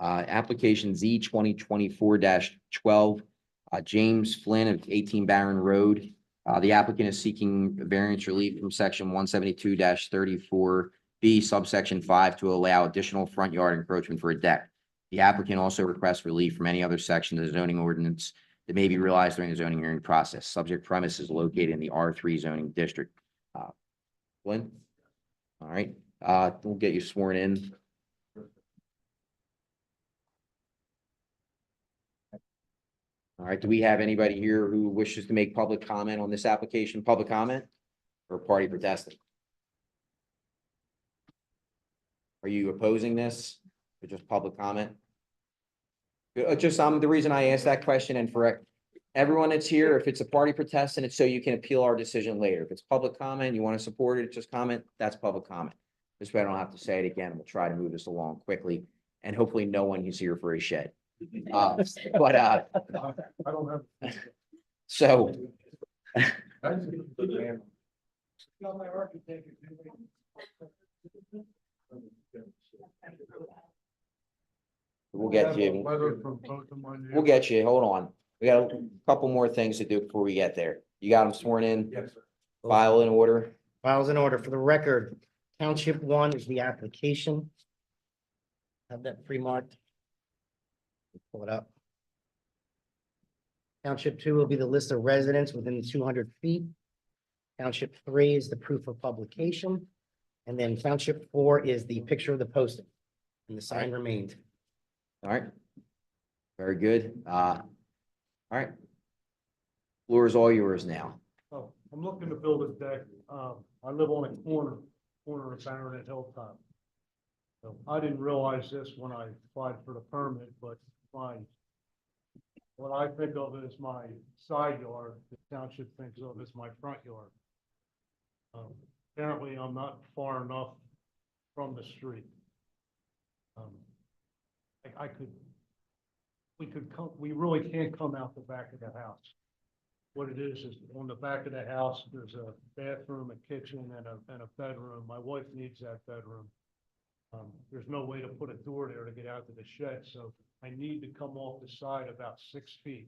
Application Z 2024-12, James Flynn of 18 Barren Road. The applicant is seeking variance relief from section 172-34B subsection 5 to allow additional front yard encroachment for a deck. The applicant also requests relief from any other section of the zoning ordinance that may be realized during the zoning hearing process. Subject premise is located in the R3 zoning district. Flynn? All right, we'll get you sworn in. All right, do we have anybody here who wishes to make public comment on this application, public comment or party protesting? Are you opposing this or just public comment? Just, the reason I asked that question, and for everyone that's here, if it's a party protest and it's so you can appeal our decision later. If it's public comment, you want to support it, just comment, that's public comment. This way I don't have to say it again. We'll try to move this along quickly and hopefully no one is here for a shed. But, I don't have. so, we'll get you. We'll get you. Hold on. We got a couple more things to do before we get there. You got them sworn in? Yes, sir. File in order? Files in order. For the record, Township 1 is the application. Have that pre-marked. Pull it up. Township 2 will be the list of residents within 200 feet. Township 3 is the proof of publication. And then Township 4 is the picture of the posting. And the sign remained. All right. Very good. All right. Floor is all yours now. Oh, I'm looking to build a deck. I live on a corner of Barren and Hilltop. So I didn't realize this when I applied for the permit, but what I think of as my side yard, the township thinks of as my front yard. Apparently I'm not far enough from the street. We really can't come out the back of the house. What it is on the back of the house, there's a bathroom, a kitchen, and a bedroom. My wife needs that bedroom. There's no way to put a door there to get out to the shed, so I need to come off the side about 6 feet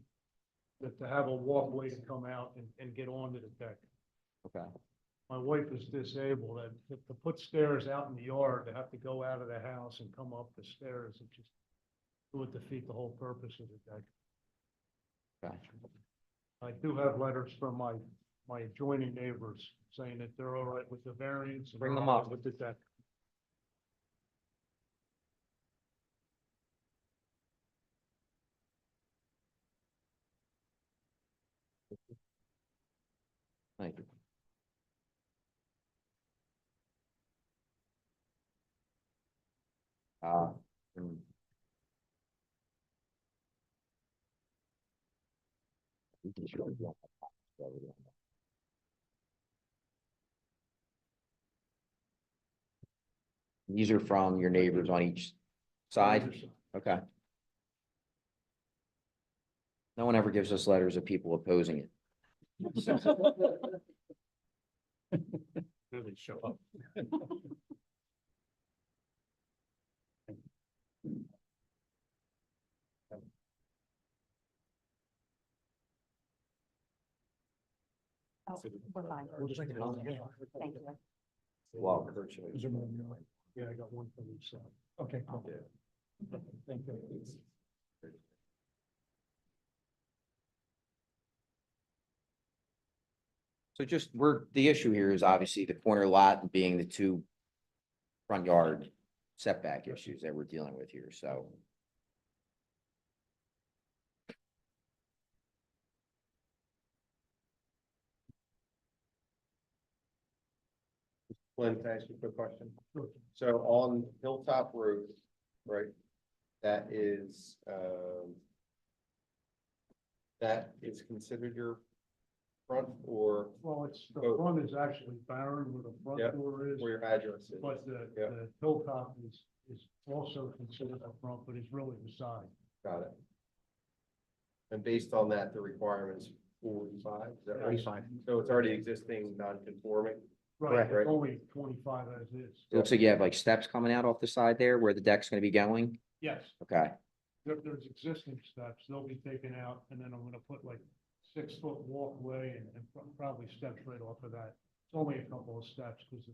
to have a walkway to come out and get onto the deck. Okay. My wife is disabled, and to put stairs out in the yard, to have to go out of the house and come up the stairs, it would defeat the whole purpose of the deck. Okay. I do have letters from my adjoining neighbors saying that they're all right with the variance. And Bring they're them all up. right with the deck. Thank you. mm. These are from your neighbors on each side? Okay. No one ever gives us letters of people opposing it. Really show up. Oh, we're fine. We'll just take it on. Thank you. Well, Yeah, I got one from each side. Okay, cool. Thank you. so just the issue here is obviously the corner lot and being the two front yard setback issues that we're dealing with here, so. Flynn, can I ask you a quick question? So on Hilltop Road, right, that is considered your front or Well, the Both. front is actually Barren where the Yep. front door is, where your address is? but the Yeah. hilltop is also considered a front, but it's really the side. Got it. And based on that, the requirement's 45, is that right? 45. So it's already existing non-conforming? Right, Right. it's only 25 as is. It looks like you have like steps coming out off the side there where the deck's gonna be going. Yes, Okay, there's existing steps. They'll be taken out, and then I'm gonna put like 6-foot walkway and probably steps right off of that. It's only a couple of steps because the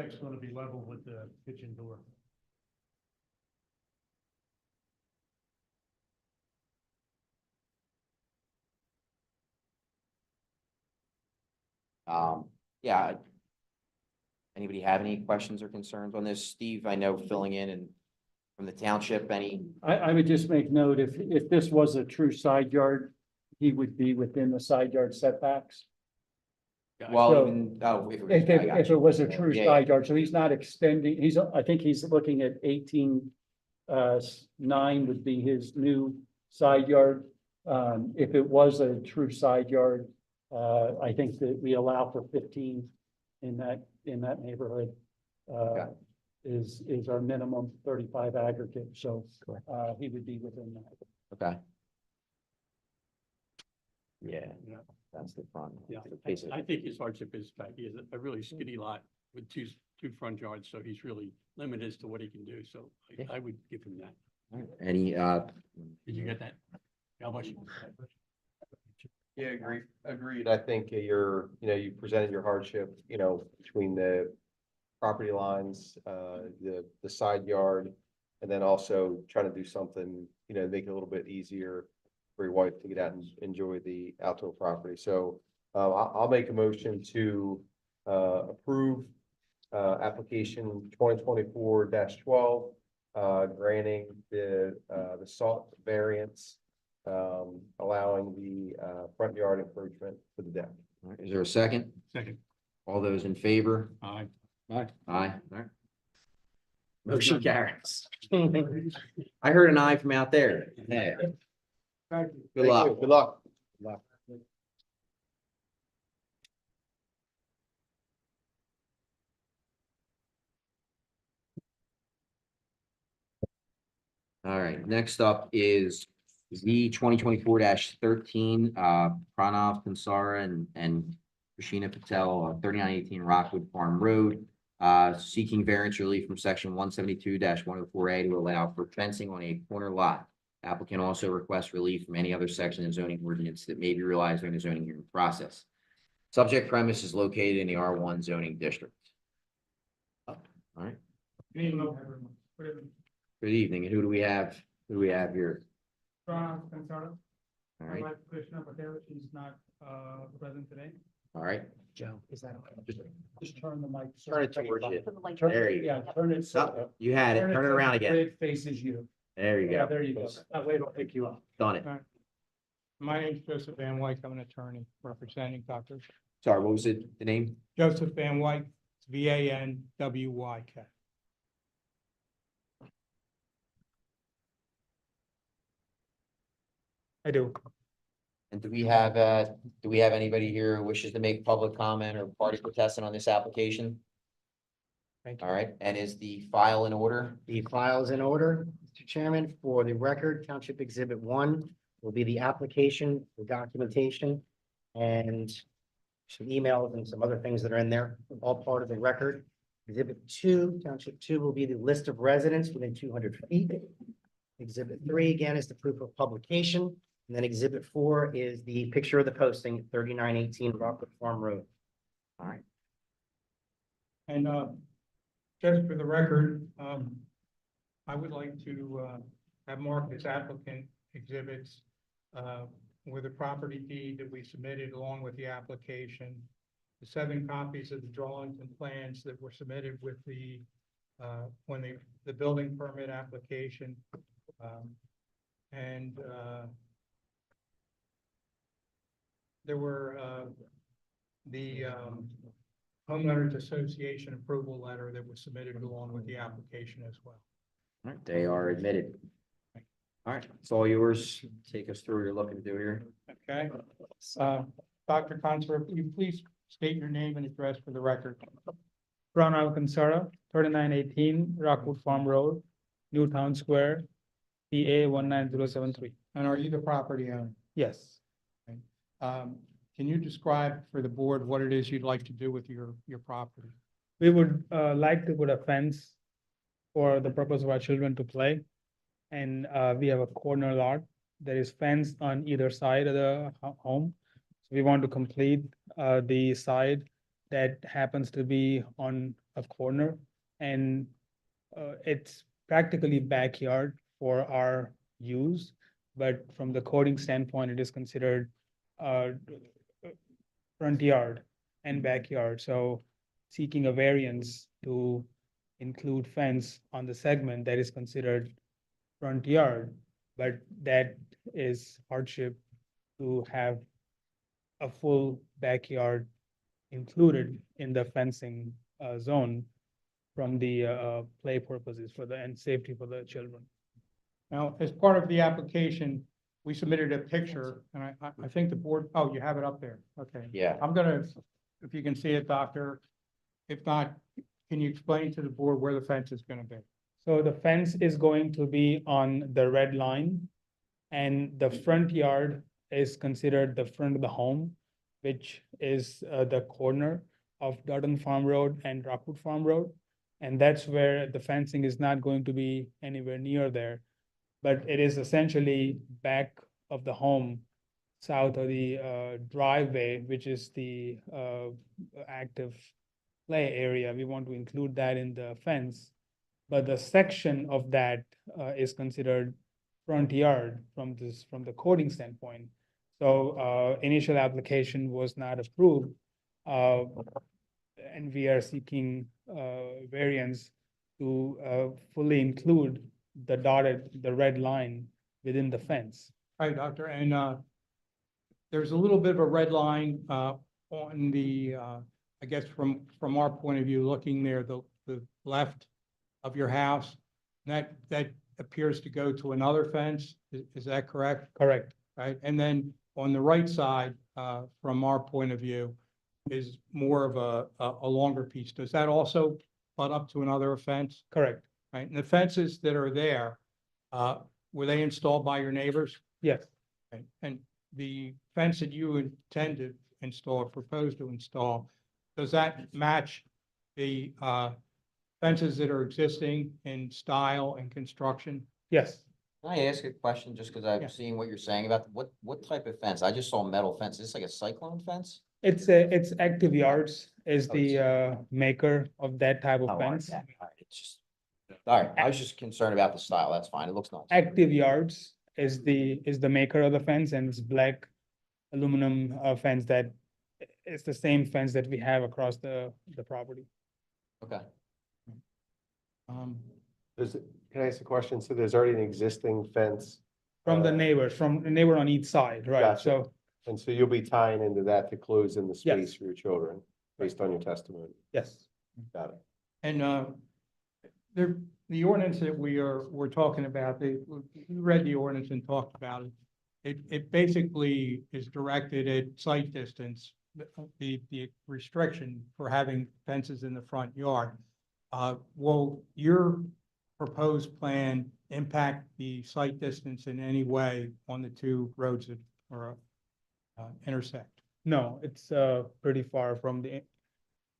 deck's gonna be level with the kitchen door. Yeah. Anybody have any questions or concerns on this? Steve, I know filling in and from the township, any? I would just make note, if this was a true side yard, he would be within the side yard setbacks. Well, So, even, oh, if it was- If I it, got if you. it was a true Yeah, side yard, so he's not extending, I think he's looking at 18.9 would be his new side yard. If it was a true side yard, I think that we allow for 15 in that neighborhood. Okay. Is our minimum 35 aggregate, so, he would be within that. Okay. Yeah, Yeah. that's the front. Yeah, The face of- I think his hardship is fact, he has a really skinny lot with two front yards, so he's really limited as to what he can do, so Yeah. I would give him that. All right. Any, Did you get that? How much? Yeah, agreed. I think you presented your hardship, between the property lines, the side yard. And then also trying to do something, make it a little bit easier for your wife to get out and enjoy the outdoor property. So, I'll make a motion to, approve, application 2024-12, granting the salt variance, allowing the, front yard encroachment for the deck. all right, is there a second? Second. All those in favor? Aye. Aye. All right. Motion carries. I heard an aye from out there. Yeah. Thank you. Good luck. Good luck. All right, next up is Z 2024-13, Pranav, Kansara and Krishna Patel, 3918 Rockwood Farm Road. Seeking variance relief from section 172-104A to allow for fencing on a corner lot. Applicant also requests relief from any other section of zoning ordinance that may be realized during the zoning hearing process. Subject premise is located in the R1 zoning district. All right, good evening. And who do we have? Who do we have here? Pranav, Kansara. All My right, wife Krishna Patel, she's not present today. all right. Joe, is that okay? Just turn the mic. Turn it towards you. Turn- There you Yeah, go. turn it. Oh, you had it. Turn it so around the again. grid faces you. There you Yeah, go. there you go. That way it'll pick you up. Done it. My name is Joseph Van White. I'm an attorney representing Dr. Sorry, what was it, the name? Joseph Van White, VANWYK. I do. And do we have anybody here who wishes to make public comment or party protesting on this application? Thank you. All right, and is the file in order? The file is in order, Mr. Chairman. For the record, Township Exhibit 1 will be the application, the documentation, and some emails and some other things that are in there, all part of the record. Exhibit 2, Township 2 will be the list of residents within 200 feet. Exhibit 3, again, is the proof of publication. And then Exhibit 4 is the picture of the posting at 3918 Rockwood Farm Road. All right, And just for the record, I would like to have marked as applicant exhibits with a property deed that we submitted along with the application, the 7 copies of the drawings and plans that were submitted with the the building permit application, and there were the homeowners association approval letter that was submitted along with the application as well. all right, they are admitted. All right, it's all yours. Take us through what you're looking to do here. Okay, Dr. Kansara, will you please state your name and address for the record? Pranav Kansara, 3918 Rockwood Farm Road, Newtown Square, PA 19073. And are you the property owner? Yes. Okay. Can you describe for the board what it is you'd like to do with your property? We would like to put a fence for the purpose of our children to play. And we have a corner lot that is fenced on either side of the home. So we want to complete the side that happens to be on a corner, and it's practically backyard for our use. But from the coding standpoint, it is considered front yard. and backyard, so seeking a variance to include fence on the segment that is considered front yard, but that is hardship to have a full backyard included in the fencing zone from the play purposes for the and safety for the children. Now, as part of the application, we submitted a picture, and I think the board, oh, you have it up there, okay. Yeah. I'm gonna, if you can see it, Doctor, if not, can you explain to the board where the fence is gonna be? So the fence is going to be on the red line, and the front yard is considered the front of the home, which is the corner of Dutton Farm Road and Rockwood Farm Road. And that's where the fencing is not going to be anywhere near there. But it is essentially back of the home, south of the driveway, which is the active play area. We want to include that in the fence. But the section of that is considered front yard from the coding standpoint. So initial application was not approved. And we are seeking variance to fully include the red line within the fence. All right, Doctor, and there's a little bit of a red line on the, I guess from our point of view, looking there, the left of your house, that appears to go to another fence, is that correct? Correct. Right, and then on the right side, from our point of view, is more of a longer piece. Does that also butt up to another fence? Correct. Right, and the fences that are there, were they installed by your neighbors? Yes. Okay, and the fence that you intend to install or propose to install, does that match the fences that are existing in style and construction? Yes. Can I ask a question, just because Yeah. I've seen what you're saying about, what type of fence? I just saw metal fence. Is this like a cyclone fence? It's Active Yards is Oh, the maker of that type Oh, of all right, fence. yeah, all right, it's just, all right, I was just concerned about the style. That's fine. It looks nice. Active Yards is the maker of the fence, and it's black aluminum fence that is the same fence that we have across the property. Okay. Can I ask a question? So there's already an existing fence? From the uh, neighbors, from the neighbor on each side, right? Gotcha. So, And so you'll be tying into that to close in the Yes. space for your children, based on your testimony? yes. Got it. And the ordinance that we're talking about, you read the ordinance and talked about it. It basically is directed at sight distance, the restriction for having fences in the front yard. Will your proposed plan impact the sight distance in any way on the two roads that are intersect? No, it's pretty far from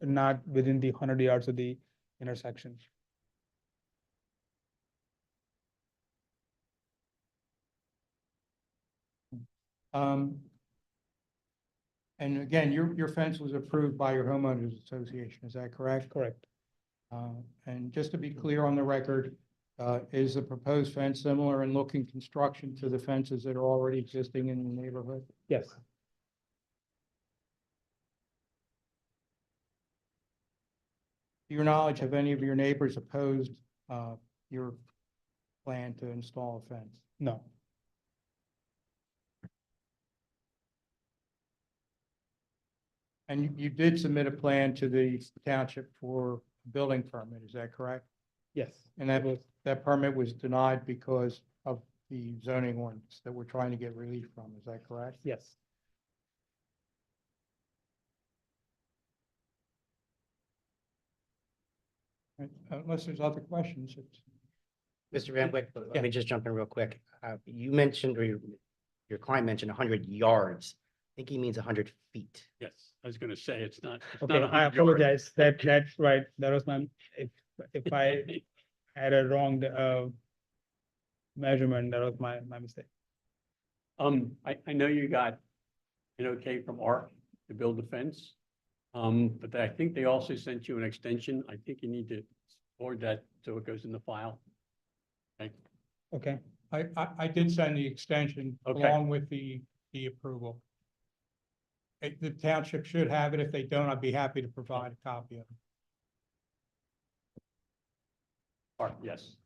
not within the 100 yards of the intersection. And again, your fence was approved by your homeowners association, is that correct? Correct. And just to be clear on the record, is the proposed fence similar in looking construction to the fences that are already existing in the neighborhood? Yes. To your knowledge, have any of your neighbors opposed your plan to install a fence? No. And you did submit a plan to the township for a building permit, is that correct? Yes. And that permit was denied because of the zoning ordinance that we're trying to get relief from, is that correct? Yes. Unless there's other questions, it's. Mr. Van Wyck, let me just jump in real quick. You mentioned, or your client mentioned 100 yards. I think he means 100 feet. Yes, I was gonna say, it's not. Okay, I apologize. That's right. That was my, if I had a wrong measurement, that was my mistake. I know you got an okay from Art to build the fence. But I think they also sent you an extension. I think you need to forward that so it goes in the file. Okay. I did send the extension Okay. along with the approval. The township should have it. If they don't, I'd be happy to provide a copy of it. Yes.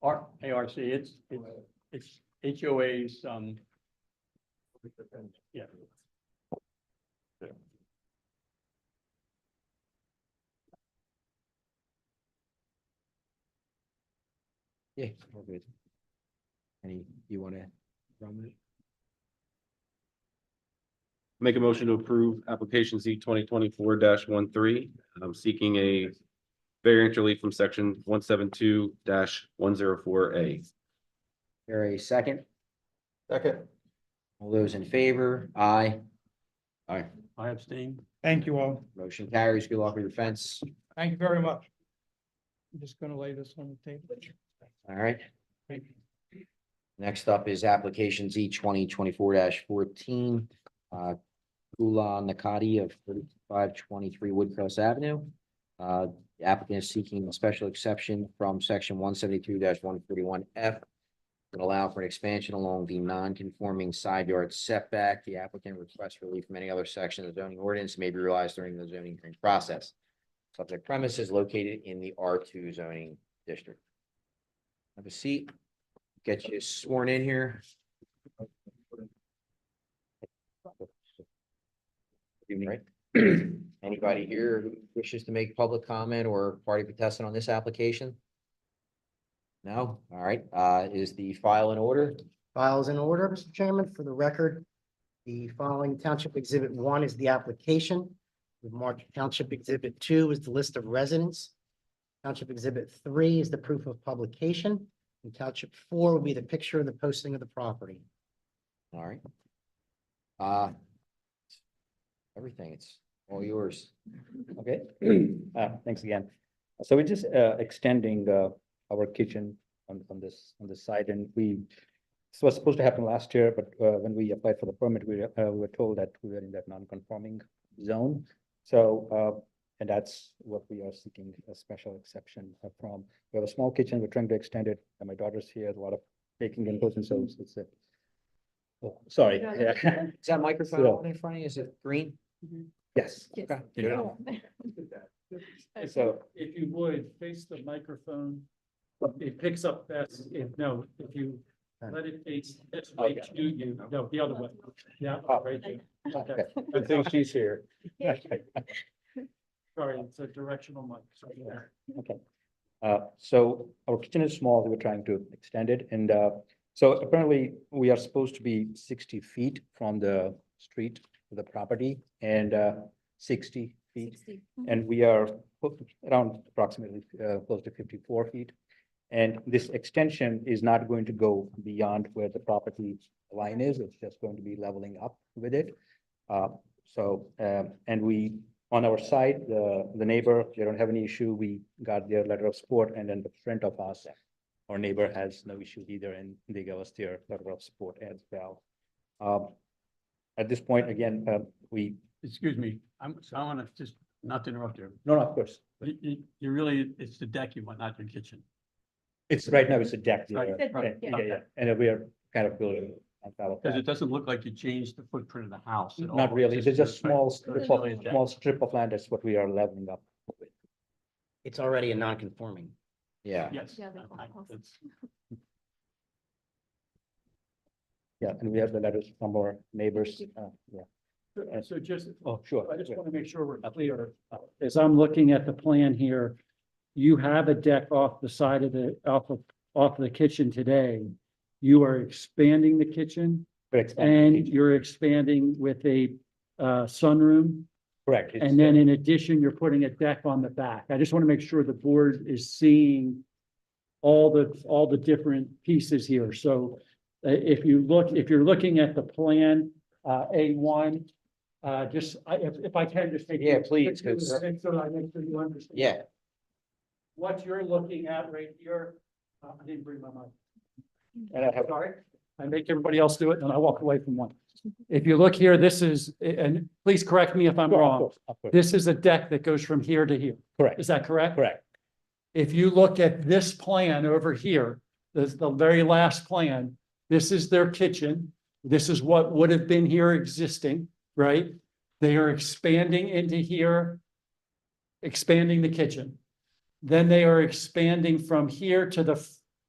ARC, it's HOA's, yeah. Yeah, all good. Any, you want to run with it? Make a motion to approve application Z 2024-13. I'm seeking a variance relief from section 172-104A. There a second? Second. All those in favor? Aye. Aye. I abstain. Thank you all. Motion carries. Good luck with your fence. Thank you very much. I'm just gonna lay this on the table. All right. Thank you. Next up is application Z 2024-14. Kula Nakati of 3523 Woodcrest Avenue. The applicant is seeking a special exception from section 172-141F. Would allow for an expansion along the non-conforming side yard setback. The applicant requests relief from any other section of the zoning ordinance may be realized during the zoning hearing process. Subject premise is located in the R2 zoning district. Have a seat. Get you sworn in here. Right? Anybody here who wishes to make public comment or party contestant on this application? No? All right. Is the file in order? Files in order, Mr. Chairman. For the record, the following Township Exhibit 1 is the application. We've marked Township Exhibit 2 is the list of residents. Township Exhibit 3 is the proof of publication. And Township 4 will be the picture of the posting of the property. All right. Everything, it's all yours. Okay, thanks again. So we're just extending our kitchen on this side, and this was supposed to happen last year, but when we applied for the permit, we were told that we were in that non-conforming zone. So and that's what we are seeking a special exception from. We have a small kitchen, we're trying to extend it, and my daughter's here, a lot of baking and cooking, so it's a. Oh, sorry. Yeah. Is that microphone So- on in front of you? Is it green? Yes. Okay. So If you would, face the microphone. It picks up best if you let it face this way to you, no, the other way. Yeah, right there. Okay. good thing she's here. Sorry, it's a directional mic. So, yeah. Okay. So our kitchen is small, we're trying to extend it, and so apparently we are supposed to be 60 feet from the street to the property and 60 feet. And we are around approximately close to 54 feet. And this extension is not going to go beyond where the property line is, it's just going to be leveling up with it. And we, on our side, the neighbor, they don't have any issue, we got their letter of support, and then the front of us, our neighbor has no issues either, and they gave us their letter of support as well. At this point, again, Excuse me, I want to just, not to interrupt you. no, of course, You really, it's the deck you want, not your kitchen. it's right now, it's a deck. Right, right, Yeah, and we are kind of building on top of Because that. it doesn't look like you changed the footprint of the house at all. Not really, there's just right. small strip of land, that's what we are leveling up. It's already a non-conforming. Yeah. Yes. Yeah, they're I- close. it's- Yeah, and we have the letters from our neighbors, yeah. So just, Oh, sure. I just want to make sure we're clear. As I'm looking at the plan here, you have a deck off the side of off of the kitchen today. You are expanding the kitchen We're expanding. and you're expanding with a sunroom. Correct. it's, And then in addition, you're putting a deck on the back. I just want to make sure the board is seeing all the different pieces here. So if you're looking at the plan, A1, if I can just take. Yeah, please, 'cause- So that I make sure you understand. Yeah. What you're looking at right here, I didn't bring my mic. And I have, Sorry, I make everybody else do it and I walk away from one. If you look here, this is, and please correct me if I'm Sure, of wrong. course, of course. This is a deck that goes from here to here. Correct, Is that correct? correct. If you look at this plan over here, the very last plan, this is their kitchen. This is what would have been here existing, right? They are expanding into here, expanding the kitchen. Then they are expanding from here to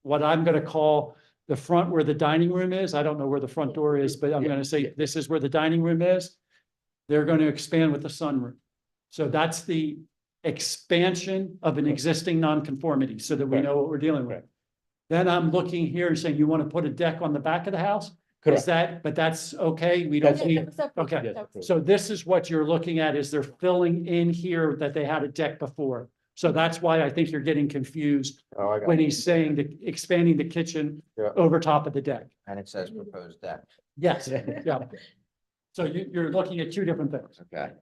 what I'm gonna call the front where the dining room is. I don't know where the front door is, but I'm gonna say this is where the dining room is. They're going to expand with the sunroom. So that's the expansion of an existing nonconformity, so that we know what we're dealing with. Then I'm looking here and saying, you want to put a deck on the back of the house? Is that, but that's okay, we don't need, okay. So this is what you're looking at, is they're filling in here that they had a deck before. So that's why I think you're getting confused when he's saying that expanding the kitchen over top of the deck. And it says proposed deck. Yes, yeah. So you're looking at two different things. Okay.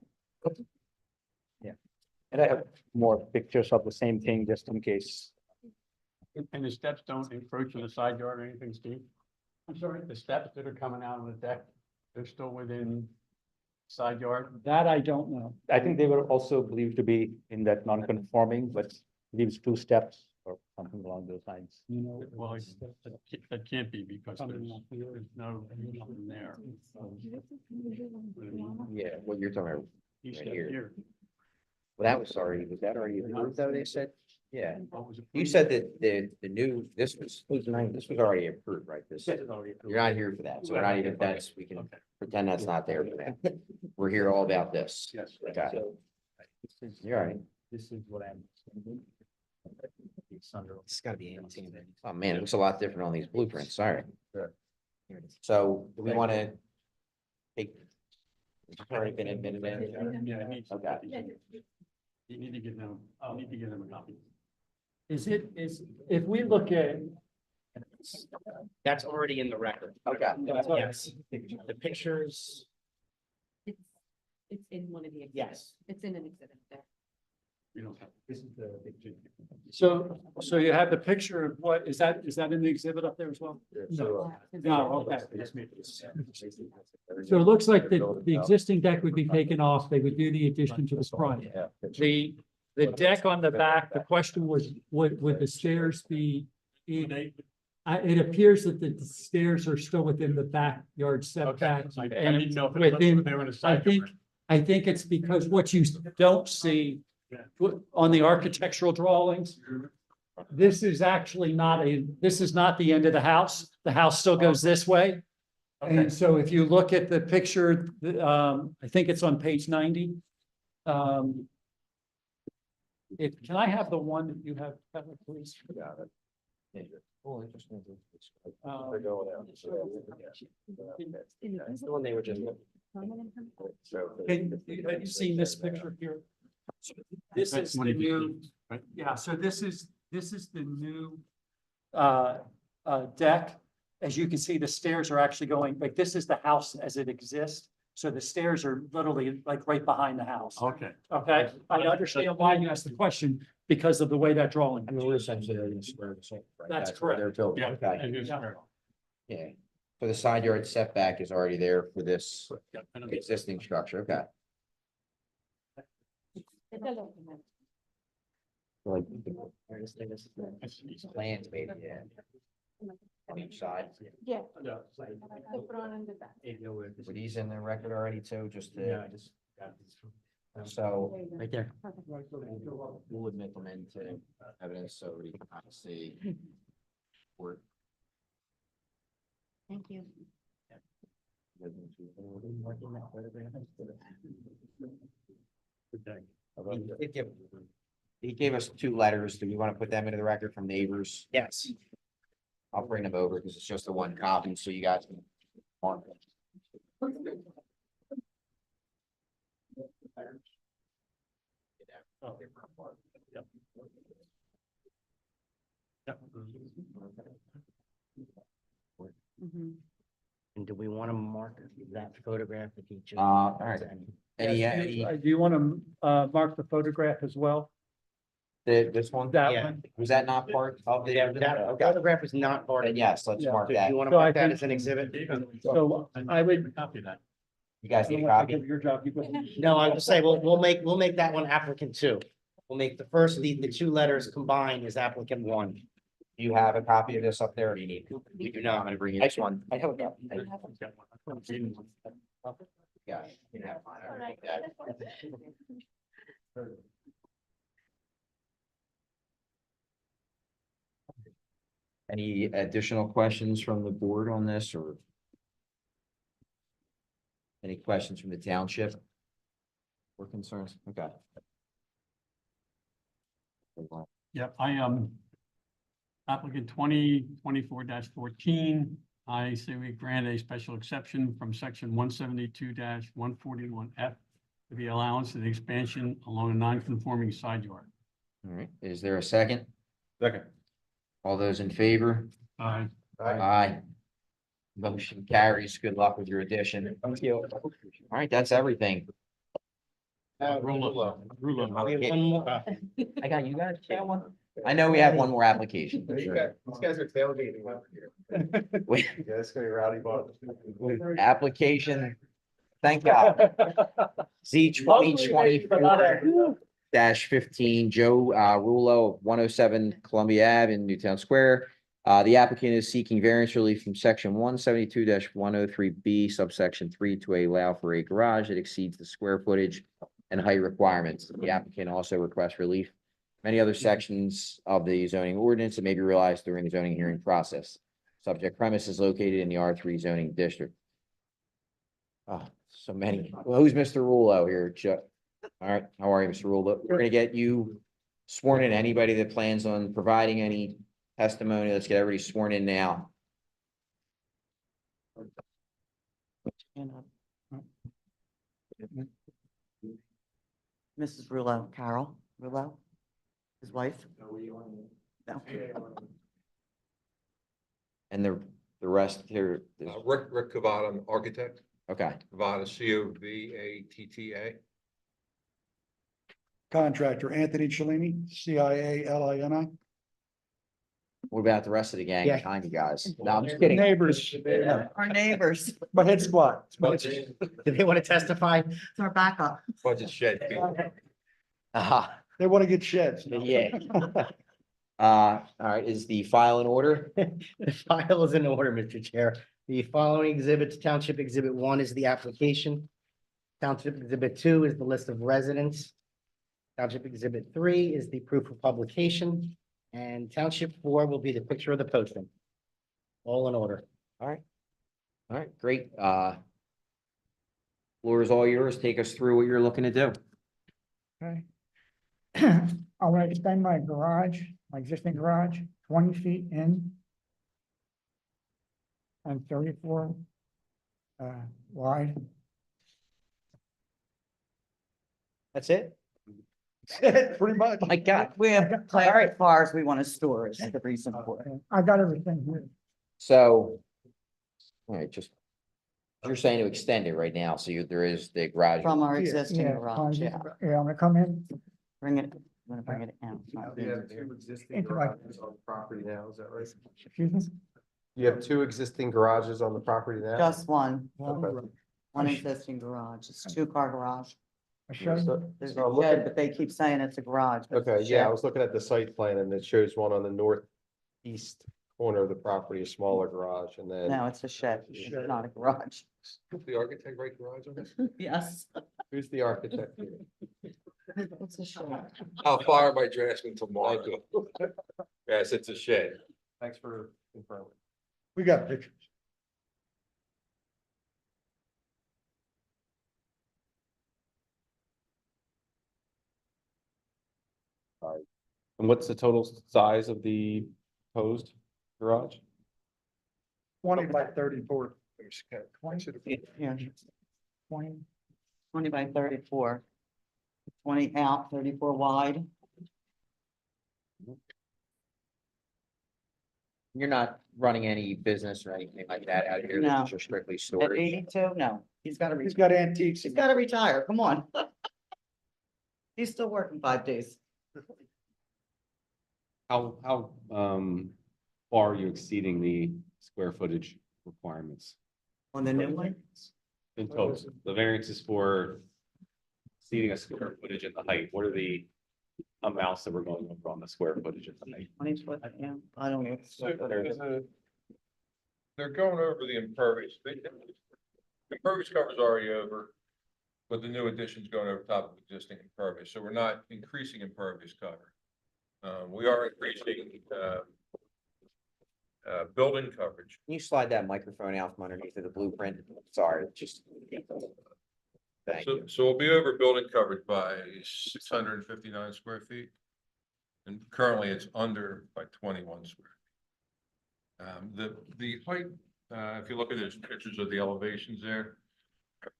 And I have more pictures of the same thing, just in case. And the steps don't encroach on the side yard or anything, Steve? I'm sorry? The steps that are coming out on the deck, they're still within side yard? That I don't know. I think they were also believed to be in that non-conforming, but leaves 2 steps or something along those lines. You know. Well, that can't be because there's no nothing there. Yeah, what you're talking about. You Right step here. here. Well, was that already approved though, they said? Yeah. What was You approved? said that the new, this was already approved, right? This, This is already approved. you're not here for that, so we're not even, that's, we can Okay. pretend that's not there for that. We're here all about this. Yes. Okay. So, this is- You're right. This is what I'm. It's gotta be anything. Oh, man, it looks a lot different on these blueprints, sorry. Here it is. So do we want to take? It's already been admitted in. Yeah, it needs. Okay. You need to give them, I need to give them a copy. Is, if we look at, That's already in the record. Okay. Yes, the pictures, It's in one of the. exhibits. yes. It's in an exhibit there. We don't have, this is the picture. so you have the picture of what, is that in the exhibit up there as well? No. No, okay. So it looks like the existing deck would be taken off, they would do the addition to the front. The deck on the back, the question was, would the stairs be? It appears that the stairs are still within the backyard setback. I And didn't know if within, they were in a I side think, yard. I think it's because what you don't see on the architectural drawings, this is actually this is not the end of the house. The house still goes this way. And so if you look at the picture, I think it's on page 90. Can I have the one that you have, please? That's the one they were just. Have you seen this picture here? So this That's is the 2015, new, right? yeah, so this is the new deck. As you can see, the stairs are actually going, like, this is the house as it exists. So the stairs are literally like right behind the house. Okay. Okay, I understand why you asked the question because of the way that drawing. I mean, we're essentially in the square of the same, right? That's where correct. they're building, Yeah. okay, and it's Yeah. fair. yeah. So the side yard setback is already there for this Yeah, I know. existing structure, okay. It does open up. Like, That's easy. plans maybe, yeah, on each side. Yeah. Yeah. The front and the back. Were these in the record already too, just Yeah, I to, just got this. so There you go. Right there. Perfect. we'll admit them into evidence so we can kind of see. Where. Thank you. He gave us 2 letters. Do we want to put them into the record from neighbors? Yes. I'll bring them over because it's just the one copy, so you guys can mark them. Mhm. And do we want to mark that photograph if he just? All right. Any, Do you want to mark the photograph as well? this one, That Yeah. one? was that not part of the? Yeah, that Okay, photograph is not part then of. yes, let's Yeah. mark Do that. you want to So I mark that think- as an exhibit? So I would. Copy that. You guys need a I copy? give Your job. You go. No, I will say, we'll make that one applicant 2. We'll make the first, the 2 letters combined is applicant 1. Do you have a copy of this up there or do you need? We do not. I'm gonna bring you this one. I have a copy. Okay, Yeah. you know, I think that- Any additional questions from the board on this or? Any questions from the township? Or concerns? Okay. Yep, applicant 2024-14, I say we grant a special exception from section 172-141F to the allowance of the expansion along a non-conforming side yard. All right, is there a second? Second. All those in favor? Aye. Aye. Motion carries. Good luck with your addition. Thank you. All right, that's everything. Rulo. We have one more. I got you guys. I know we have one more application. These guys are tailgating over here. Wait, Yeah, it's gonna be rowdy bunch. application. Thank God. Z 2024-15, Joe Rulo of 107 Columbia Ave in Newtown Square. The applicant is seeking variance relief from section 172-103B subsection 3 to allow for a garage that exceeds the square footage and height requirements. The applicant also requests relief. Many other sections of the zoning ordinance that may be realized during the zoning hearing process. Subject premise is located in the R3 zoning district. Oh, so many. Well, who's Mr. Rulo here? All right, how are you, Mr. Rulo? We're gonna get you sworn in. Anybody that plans on providing any testimony, let's get everybody sworn in now. Mrs. Rulo, Carol Rulo, his wife. No. And the rest here, Rick Cavada, I'm architect, okay. Cavada, Covatta. Contractor Anthony Cellini, CIALINI. What about the rest of the gang? Yeah. Behind you guys? No, I'm just kidding. Neighbors. Our neighbors. My head squad. Do they want to testify? It's our backup. Budget shed. Uh-huh. They want to get sheds. Yeah. All right, is the file in order? The file is in order, Mr. Chair. The following exhibits, Township Exhibit 1 is the application. Township Exhibit 2 is the list of residents. Township Exhibit 3 is the proof of publication. And Township 4 will be the picture of the posting. All in order. All right, great. Floor is all yours. Take us through what you're looking to do. Okay. I want to extend my garage, my existing garage, 20 feet in. And 34 wide. That's it? Pretty much. My God. We have private cars we want to store is the reason for it. I got everything here. So, all right, just, you're saying to extend it right now, so there is the garage. From our Yeah, existing yeah, garage, yeah. Yeah, I'm gonna come in. Bring it, I'm gonna bring it out. You have two existing Into my- garages on the property now, is that right? Excuse me? You have two existing garages on the property now? Just one Okay. existing garage. It's a 2-car garage. I showed you. So- There's so I'm a looking- shed, but they keep saying it's a garage. but it's a Okay, yeah, I shed. was looking at the site plan and it shows one on the northeast corner of the property, a smaller garage, and then. No, it's a shed, it's not a garage. The architect right garage on this? Yes. Who's the architect here? It's a shed. I'll fire my draftsman tomorrow. Yes, it's a shed. Thanks for confirming. We got pictures. And what's the total size of the proposed garage? 20 by 34. Yeah. 20 by 34. 20 out, 34 wide. You're not running any business or anything like that out here? No. This is just strictly At storage? 82, no, he's gotta He's retire. got antiques. He's gotta retire, come on. He's still working 5 days. How far are you exceeding the square footage requirements On the new one, in total? The variance is for exceeding a square footage and the height. What are the amounts that we're going over on the square footage and the height? 20 foot, yeah, I don't know. They're going over the impervious. The impervious cover's already over. but the new addition's going over top of existing impervious, so we're not increasing impervious cover. We are increasing, building coverage. Can you slide that microphone out from underneath of the blueprint? Sorry, just. Thank So, you. so we'll be over building coverage by 659 square feet. And currently it's under by 21 square. The height, if you look at those pictures of the elevations there,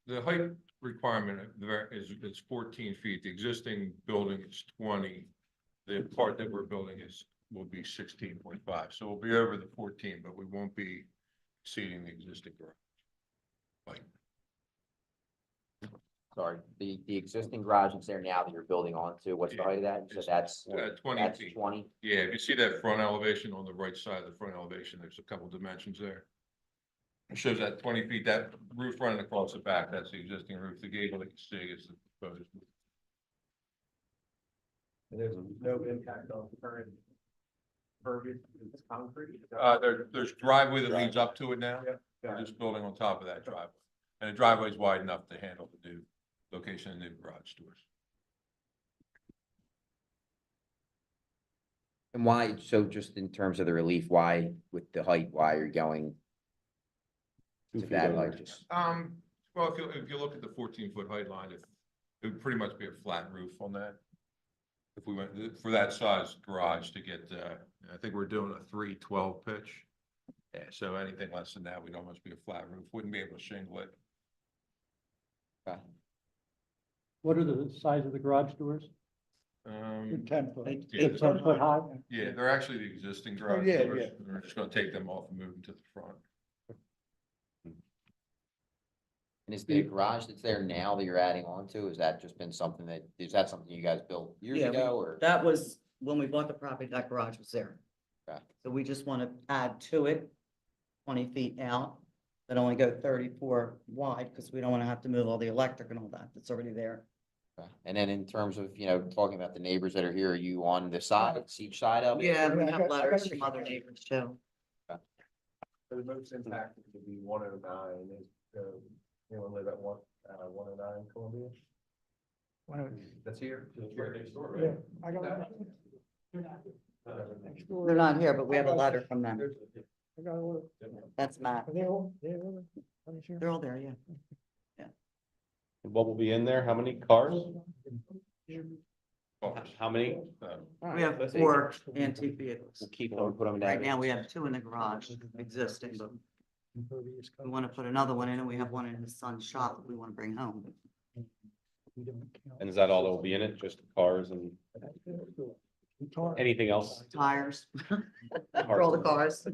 the height requirement there is 14 feet. The existing building is 20. The part that we're building will be 16.5. So we'll be over the 14, but we won't be exceeding the existing garage height. Sorry, the existing garage that's there now that you're building onto, what's the height of that? So that's, 20 that's feet. 20. Yeah, if you see that front elevation on the right side of the front elevation, there's a couple dimensions there. It shows that 20 feet, that roof running across the back, that's the existing roof. The gable that you see is the proposed. There's no impact on current impervious, it's concrete. There's driveway that leads up to it now. We're just building on top of that driveway. And the driveway is wide enough to handle the new location of new garage doors. And why, so just in terms of the relief, why with the height, why are you going to that height? Just, Well, if you look at the 14-foot height line, it would pretty much be a flat roof on that. If we went for that size garage to get, I think we're doing a 312 pitch. Yeah, so anything less than that, we'd almost be a flat roof, wouldn't be able to shingle it. What are the size of the garage doors? 10 foot. Yeah, 10-foot high? yeah, they're actually the existing garage yeah, doors. yeah. We're just gonna take them off and move them to the front. and is the garage that's there now that you're adding on to, has that just been something that, is that something you guys built years Yeah, ago or? That was, when we bought the property, that garage was there. Okay. So we just want to add to it 20 feet out, that only go 34 wide, because we don't want to have to move all the electric and all that, that's already there. Okay. And then in terms of, talking about the neighbors that are here, are you on the side, each side of it? Yeah, we I have got- letters from other neighbors too. The most impacted would be 109, is, anyone live at 109 Columbia? That's here. It's right next door, right? I got They're not here, but we have a letter from them. That's Matt. They're all there, yeah. What will be in there? How many cars? How many? We have 4 antique vehicles. We'll keep them, put them down. Right now, we have 2 in the garage existing, but we want to put another one in, and we have one in his son's shop that we want to bring home. And is that all that will be in it? Just cars and anything else? Tires for all the cars.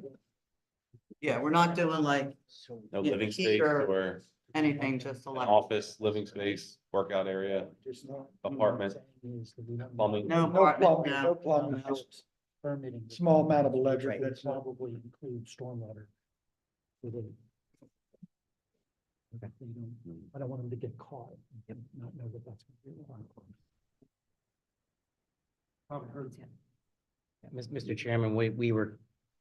Yeah, we're not doing like No Yeah, living space heater. or anything, just an electric. office, living space, workout area, apartment, plumbing? No No apartment, plumbing, no. no plumbing, no. just small amount of electric, Right, that's all. probably include stormwater. I don't want them to get caught and not know that that's gonna be a requirement. Probably heard. Mr. Chairman, we were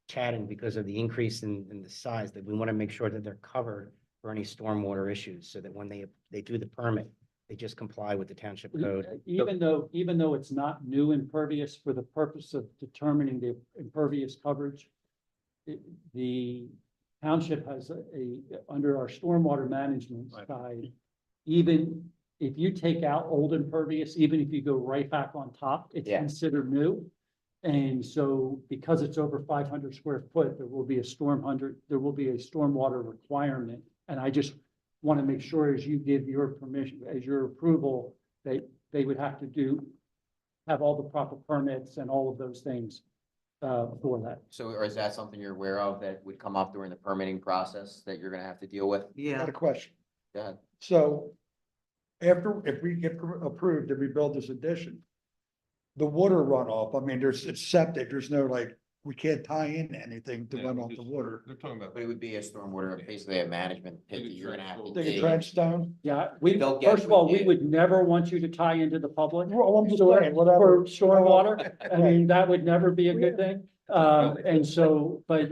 chatting because of the increase in the size, that we want to make sure that they're covered for any stormwater issues, so that when they do the permit, they just comply with the township code. Even though it's not new impervious, for the purpose of determining the impervious coverage, the township has under our stormwater management side, even if you take out old impervious, even if you go right back on top, it's Yeah. considered new. And so because it's over 500 square foot, there will be a stormwater requirement. And I just want to make sure as you give your permission, as your approval, that they would have to have all the proper permits and all of those things for that. So, or is that something you're aware of that would come up during the permitting process that you're gonna have to deal with? Got Yeah, a question. Go ahead. So if we get approved and we build this addition, the water runoff, I mean, it's septic, there's no like, we can't tie in anything to Yeah, run we off the just- water. They're talking about. But it would be a stormwater, basically a management pit that you're gonna have to Dig a dig. trench stone? Yeah, They'll get first of all, with we you. would never want you to tie into the public Well, I'm just for saying, whatever. stormwater. I mean, that would never be a good thing. And so, but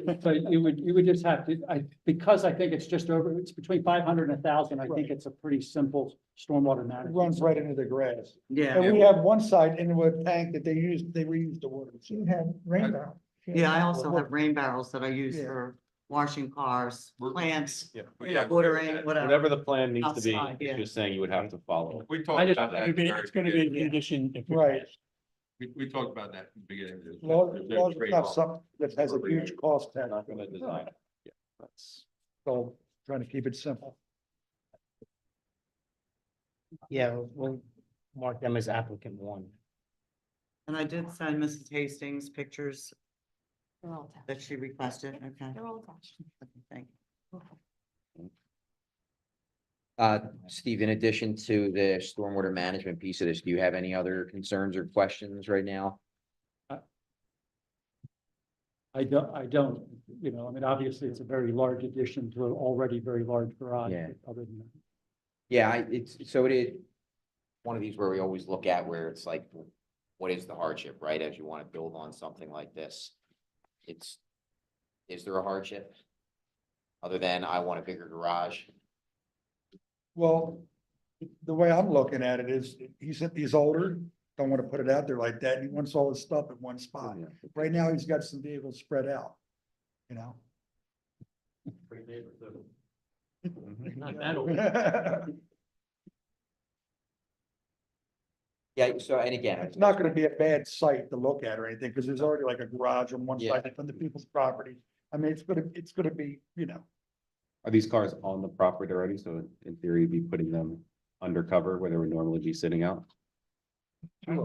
you would just have to, because I think it's just over, it's between 500 and 1,000, I think it's a pretty simple stormwater It management. runs right into the grass. Yeah, And we have one side Inwood tank that they reuse the water. You have rain barrel. yeah, I also have rain barrels that I use Yeah. for washing cars, plants, Yeah. watering, whatever. Whatever the plan needs to be, Outside, yeah. it's just saying you would have to follow. We I talked just, about that. at the it's gonna very be a beginning. condition. if we- Right. We talked about that in the beginning. There's- Law, there's law is not trade-off. something that has a huge cost tag. Not gonna design it. Yeah, that's. So trying to keep it simple. Yeah, we'll mark them as applicant one. And I did send Mrs. Hastings pictures They're all attached. that she requested, okay. They're all attached. Okay, thank you. Steve, in addition to the stormwater management piece of this, do you have any other concerns or questions right now? I don't, I mean, obviously, it's a very large addition to an already very large garage. Yeah. but Other than that. Yeah, it is one of these where we always look at where it's like, what is the hardship, right? As you want to build on something like this. Is there a hardship? Other than I want a bigger garage? Well, the way I'm looking at it is, he's older, don't want to put it out there like that, and he wants all his stuff in one spot. Right now, he's got some vehicles spread out, you know? Not that old. Yeah, so, and again, It's not gonna be a bad site to look at or anything, because there's already like a garage on one Yeah. side from the people's property. I mean, it's gonna be, Are these cars on the property already? So in theory, you'd be putting them undercover where they would normally be sitting out? Two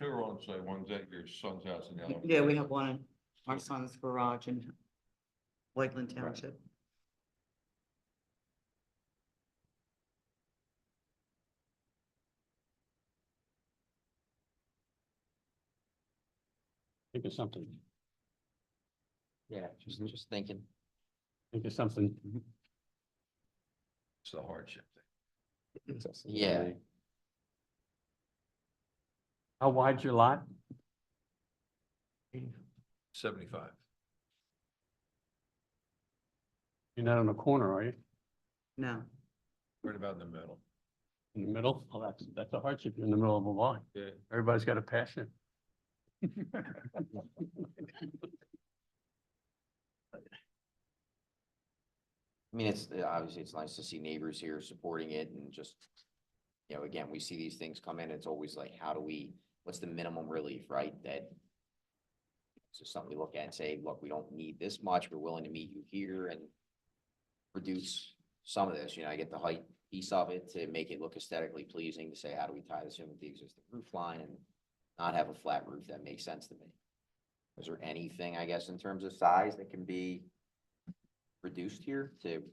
are on site, one's at your son's house and the other. Yeah, we have one in our son's garage in Lakeland Township. Think of something, yeah, just thinking. think of something. It's the hardship thing. Yeah. How wide's your lot? 75. You're not on the corner, are you? No, Right about in the middle. In the middle? Oh, that's a hardship. You're in the middle of a line. Yeah. Everybody's got a passion. I mean, obviously, it's nice to see neighbors here supporting it and just, again, we see these things come in, it's always like, what's the minimum relief, right? That. So something we look at and say, look, we don't need this much, we're willing to meet you here and reduce some of this, I get the height piece of it to make it look aesthetically pleasing, to say, how do we tie this in with the existing roof line and not have a flat roof that makes sense to me? Is there anything, I guess, in terms of size that can be reduced here to?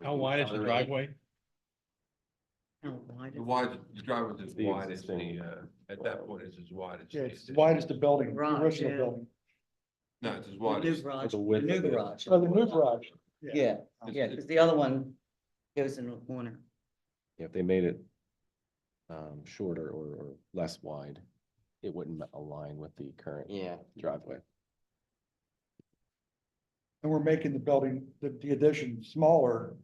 How wide is the driveway? how wide The is wide, the driveway is as The wide as existing, at that point, it's as wide as. yeah, it's as wide as the building, the Garage, original yeah. building. No, it's as the wide new as. garage, the the width new of it. garage? Oh, the new garage. Yeah, yeah, because the other one goes in the corner. If they made it shorter or less wide, it wouldn't align with the current Yeah, driveway. And we're making the building, the addition smaller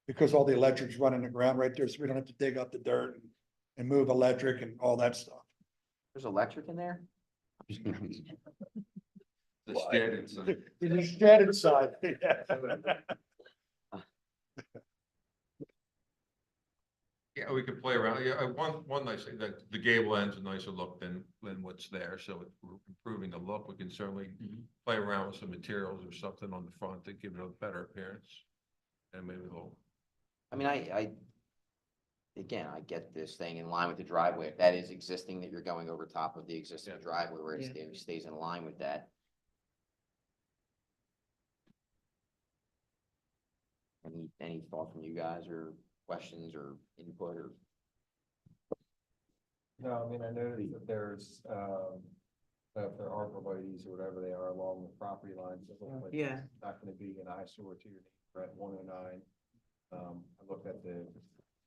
because all the electric's running the ground right there, so we don't have to dig up the dirt and move electric and all that stuff. there's electric in there? The shed inside. There's a shed inside. Yeah, we could play around. Yeah, one nice thing, that the gable end's a nicer look than what's there, so we're improving the look. We can certainly play around with some materials or something on the front to give it a better appearance. And maybe a little. I mean, again, I get this thing in line with the driveway. If that is existing, that you're going over top of the existing Yeah. driveway where it Yeah. stays in line with that. Any thought from you guys or questions or input or? No, I mean, I noticed that there's, if there are arborvitae's or whatever they are along the property lines, it looks like Yeah. it's not gonna be an eyesore to your neighbor at 109. I looked at the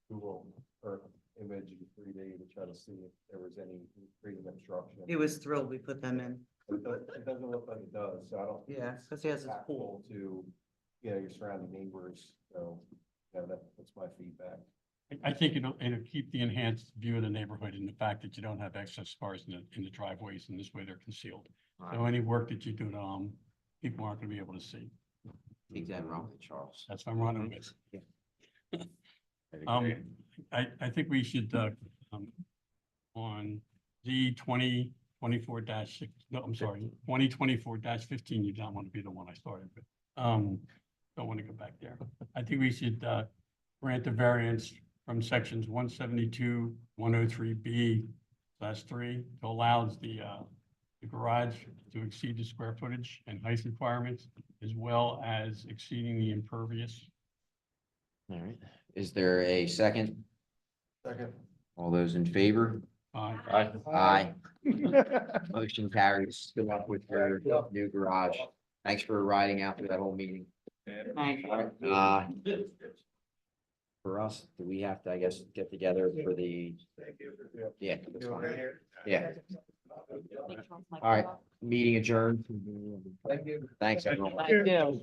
Google Earth image in 3D to try to see if there was any creating obstruction. He was thrilled we put them in. It doesn't look like it does, so I don't. think Yeah, it's 'cause he has his impactful to, your surrounding neighbors, so, that's my feedback. I think it'll keep the enhanced view of the neighborhood and the fact that you don't have excess cars in the driveways, and this way they're concealed. So any work that you do to, people aren't gonna be able to see. Take that wrong, Charles. That's what I'm running with. Yeah. I think we should, on Z 2024-6, no, I'm sorry, 2024-15, you don't want to be the one I started with. Don't want to go back there. I think we should, grant the variance from sections 172, 103B/3 to allows the garage to exceed the square footage and height requirements, as well as exceeding the impervious. All right. Is there a second? Second. All those in favor? Aye. Aye. Motion carries. Good luck with your new garage. Thanks for riding out through that whole meeting. For us, do we have to, I guess, get together for the? Yeah. That's fine. Yeah. All right, meeting adjourned. Thank you. Thanks, everyone. Thank you.